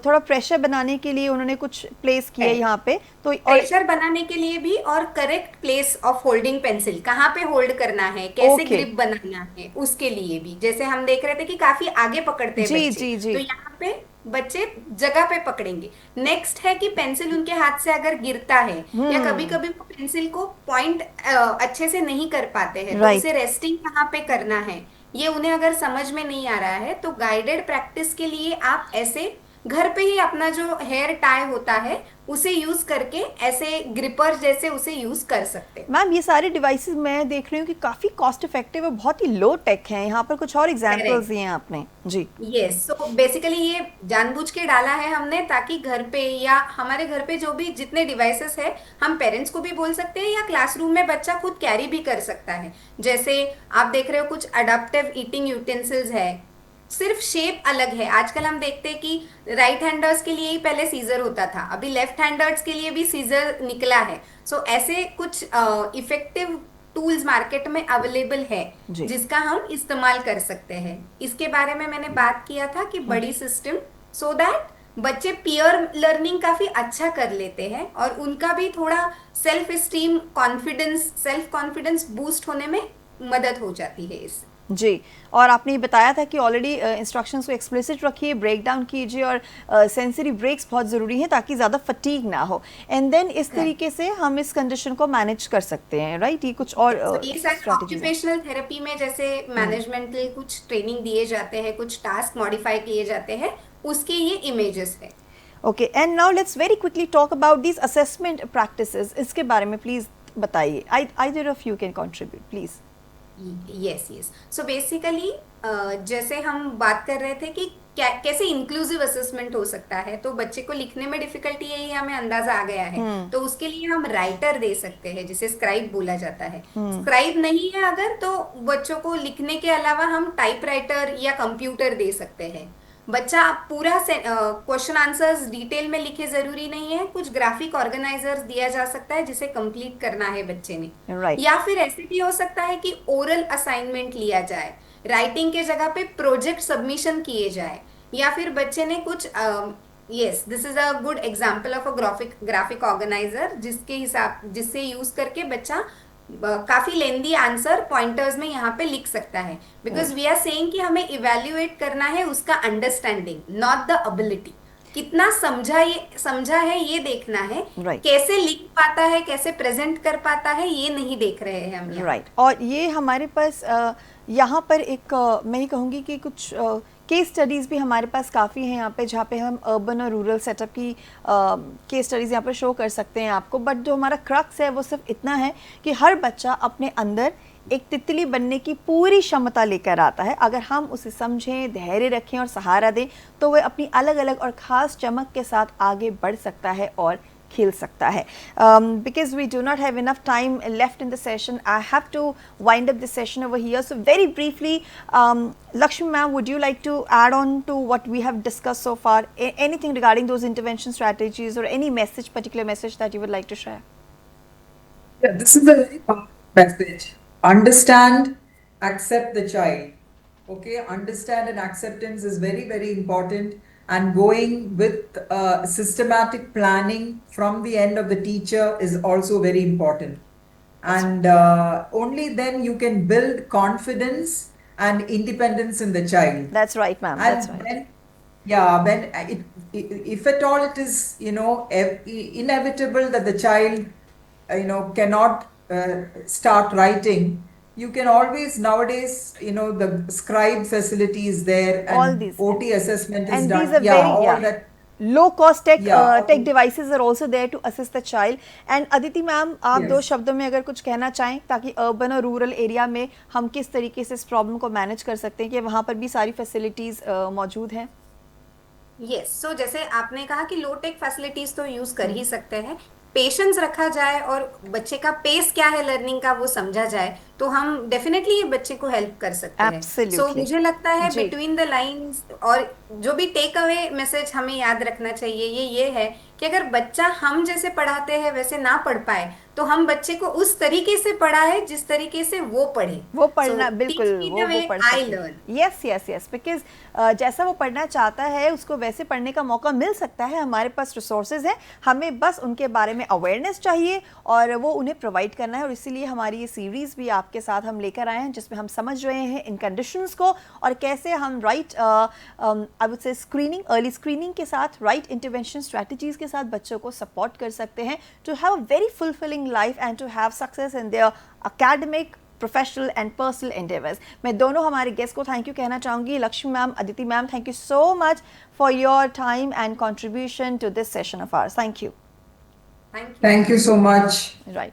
थोड़ा प्रेशर बनाने के लिए उन्होंने कुछ प्लेस किया है है यहाँ पे तो और प्रेशर बनाने के लिए भी और correct place of holding pencil कहाँ पे होल्ड करना है, कैसे ओके ग्रिप बनाना है, उसके लिए भी जैसे हम देख रहे थे कि काफी आगे पकड़ते हैं जी बच्चे, जी तो जी यहाँ पे बच्चे जगह पे पकड़ेंगे। नेक्स्ट है कि पेंसिल उनके हाथ से अगर गिरता है या कभी कभी वो पेंसिल को पॉइंट अच्छे से नहीं कर पाते हैं, तो राइट उसे रेस्टिंग कहाँ पे करना है ये उन्हें अगर समझ में नहीं आ रहा है, तो गाइडेड प्रैक्टिस के लिए आप ऐसे घर पे ही अपना जो हेयर टाई होता है उसे यूज करके ऐसे ग्रिपर जैसे उसे यूज कर सकते हैं। मैम ये सारे डिवाइसेस मैं देख रही हूँ कि काफी कॉस्ट इफेक्टिव और बहुत ही लो टेक हैं। यहाँ पर कुछ और एग्जांपल्स दिए हैं आपने जी। यस, सो बेसिकली ये जानबूझ के डाला है हमने ताकि घर पे या हमारे घर पे जो भी जितने डिवाइसेस है हम पेरेंट्स को भी बोल सकते हैं या क्लासरूम में बच्चा खुद कैरी भी कर सकता है। जैसे आप देख रहे हो कुछ अडैप्टिव ईटिंग यूटेंसिल्स है, सिर्फ शेप अलग है। आजकल हम देखते हैं कि राइट हैंडर्स के लिए ही पहले सीजर होता था, अभी लेफ्ट हैंडर्स के लिए भी सीजर निकला है। सो ऐसे कुछ इफेक्टिव टूल्स मार्केट में अवेलेबल है जी। जिसका हम इस्तेमाल कर सकते हैं। इसके बारे में मैंने बात किया था कि बड़ी सिस्टम सो दैट बच्चे पीयर लर्निंग काफी अच्छा कर लेते हैं और उनका भी थोड़ा सेल्फ कॉन्फिडेंस बूस्ट होने में मदद हो जाती है इससे। जी। और आपने ये बताया था कि ऑलरेडी इंस्ट्रक्शंस को एक्सप्लिसिट रखिए, ब्रेक डाउन कीजिए और सेंसरी ब्रेक्स बहुत ज़रूरी हैं ताकि ज़्यादा फटीग ना हो। एंड देन इस तरीके से हम इस कंडीशन को मैनेज कर सकते हैं, राइट? ये कुछ और ऑक्यूपेशनल थेरेपी में जैसे मैनेजमेंटल कुछ ट्रेनिंग दिए जाते हैं, कुछ टास्क मॉडिफाई किए जाते हैं, उसके ये इमेजेस है। Okay, and now let's very quickly talk about these assessment practices. इसके बारे में प्लीज़ बताइए। Either of you can contribute please. Yes, so basically जैसे हम बात कर रहे थे कि कैसे इंक्लूसिव असेसमेंट हो सकता है, तो बच्चे को लिखने में डिफिकल्टी है ये हमें अंदाजा आ गया है, तो उसके लिए हम राइटर दे सकते हैं जिसे स्क्राइब बोला जाता है। स्क्राइब नहीं है अगर, तो बच्चों को लिखने के अलावा हम टाइपराइटर या कंप्यूटर दे सकते हैं। बच्चा पूरा क्वेश्चन आंसर्स डिटेल में लिखे जरूरी नहीं है, कुछ ग्राफिक ऑर्गेनाइजर्स दिया जा सकता है जिसे कंप्लीट करना है बच्चे ने। राइट। या फिर ऐसे भी हो सकता है कि ओरल असाइनमेंट लिया जाए, राइटिंग के जगह पे प्रोजेक्ट सबमिशन किए जाए, या फिर बच्चे ने कुछ yes this is a good example of a graphic organiser जिससे यूज करके बच्चा काफी लेंदी आंसर पॉइंटर्स में यहाँ पे लिख सकता है, बिकॉज वी आर सेइंग कि हमें इवेल्युएट करना है उसका अंडरस्टैंडिंग, नॉट द एबिलिटी। कितना समझा है ये देखना है, Right. कैसे लिख पाता है, कैसे प्रेजेंट कर पाता है, ये नहीं देख रहे हैं हम यहाँ। राइट। और ये हमारे पास यहाँ पर एक मैं ये कहूँगी कि कुछ केस स्टडीज़ भी हमारे पास काफ़ी हैं यहाँ पे, जहाँ पे हम अर्बन और रूरल सेटअप की केस स्टडीज़ यहाँ पर शो कर सकते हैं आपको। बट जो हमारा क्रक्स है वो सिर्फ इतना है कि हर बच्चा अपने अंदर एक तितली बनने की पूरी क्षमता लेकर आता है। अगर हम उसे समझें, धैर्य रखें और सहारा दें तो वह अपनी अलग अलग और ख़ास चमक के साथ आगे बढ़ सकता है और खिल सकता है। Because we do not have enough time left in the session, I have to wind up the session over here. So very briefly, Lakshmi ma'am, would you like to add on to what we have discussed so far? Anything regarding those intervention strategies or any message, particular message that you would like to share? Yeah, this is a very powerful message. Understand, accept the child. Okay, understand and acceptance is very, very important. And going with systematic planning from the end of the teacher is also very important. And only then you can build confidence and independence in the child. That's right, ma'am. And That's right. then, yeah, when if at all it is, inevitable that the child, cannot start writing, you can always nowadays, the scribe facility is there and All these, OT assessment is and done. these are Yeah, very all that. low cost tech Yeah. tech devices are also there to assist the child. And Aditi ma'am, आप Yes. दो शब्दों में अगर कुछ कहना चाहें ताकि urban और रूरल एरिया में हम किस तरीके से इस प्रॉब्लम को मैनेज कर सकते हैं कि वहाँ पर भी सारी फैसिलिटीज मौजूद हैं। यस सो जैसे आपने कहा कि लो टेक फैसिलिटीज तो यूज कर ही सकते हैं, पेशेंस रखा जाए और बच्चे का पेस क्या है लर्निंग का वो समझा जाए तो हम डेफिनेटली ये बच्चे को हेल्प कर सकते हैं। Absolutely. सो मुझे लगता है जी। बिटवीन द लाइंस और जो भी टेक अवे मैसेज हमें याद रखना चाहिए ये है कि अगर बच्चा हम जैसे पढ़ाते हैं वैसे ना पढ़ पाए तो हम बच्चे को उस तरीके से पढ़ाए जिस तरीके से वो पढ़े। वो पढ़ना बिल्कुल वो पढ़ आई सकते learn. Yes yes yes because जैसा वो पढ़ना चाहता है उसको वैसे पढ़ने का मौका मिल सकता है। हमारे पास रिसोर्सेज हैं, हमें बस उनके बारे में अवेयरनेस चाहिए और वो उन्हें प्रोवाइड करना है। और इसीलिए हमारी ये सीरीज़ भी आपके साथ हम लेकर आए हैं जिसमें हम समझ रहे हैं इन कंडीशंस को और कैसे हम right I would say screening, early screening के साथ राइट इंटरवेंशन स्ट्रैटेजीज के साथ बच्चों को सपोर्ट कर सकते हैं to have a very fulfilling life and to have success in their academic, professional and personal endeavours. मैं दोनों हमारे गेस्ट को थैंक यू कहना चाहूँगी। Lakshmi ma'am, Aditi ma'am, thank you so much for your time and contribution to this session of ours. Thank you. Thank you so much. Right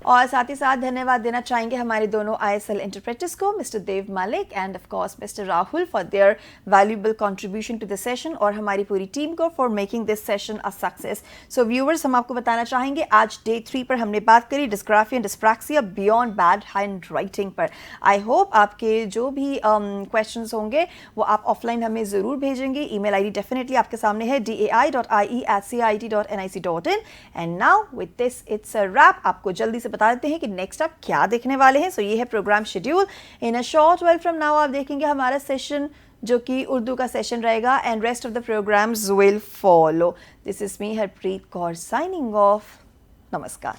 और साथ ही साथ धन्यवाद देना चाहेंगे हमारे दोनों ISL इंटरप्रेटर्स को, mister Dev Malik and of course mister Rahul for their valuable contribution to this session और हमारी पूरी टीम को for making this session a success. So viewers, हम आपको बताना चाहेंगे आज डे 3 पर हमने बात करी dysgraphia and dyspraxia beyond bad handwriting पर। आई होप आपके जो भी क्वेश्चंस होंगे वो आप ऑफलाइन हमें ज़रूर भेजेंगे। ईमेल ID डेफिनेटली आपके सामने है dai.ie@cit.nic.in। And now with this it's a wrap. आपको जल्दी से बता देते हैं कि नेक्स्ट आप क्या देखने वाले हैं। सो ये है program schedule. In a short while from now आप देखेंगे हमारा सेशन जो कि उर्दू का सेशन रहेगा and rest of the programs will follow. This is me Harpreet Kaur signing off. नमस्कार।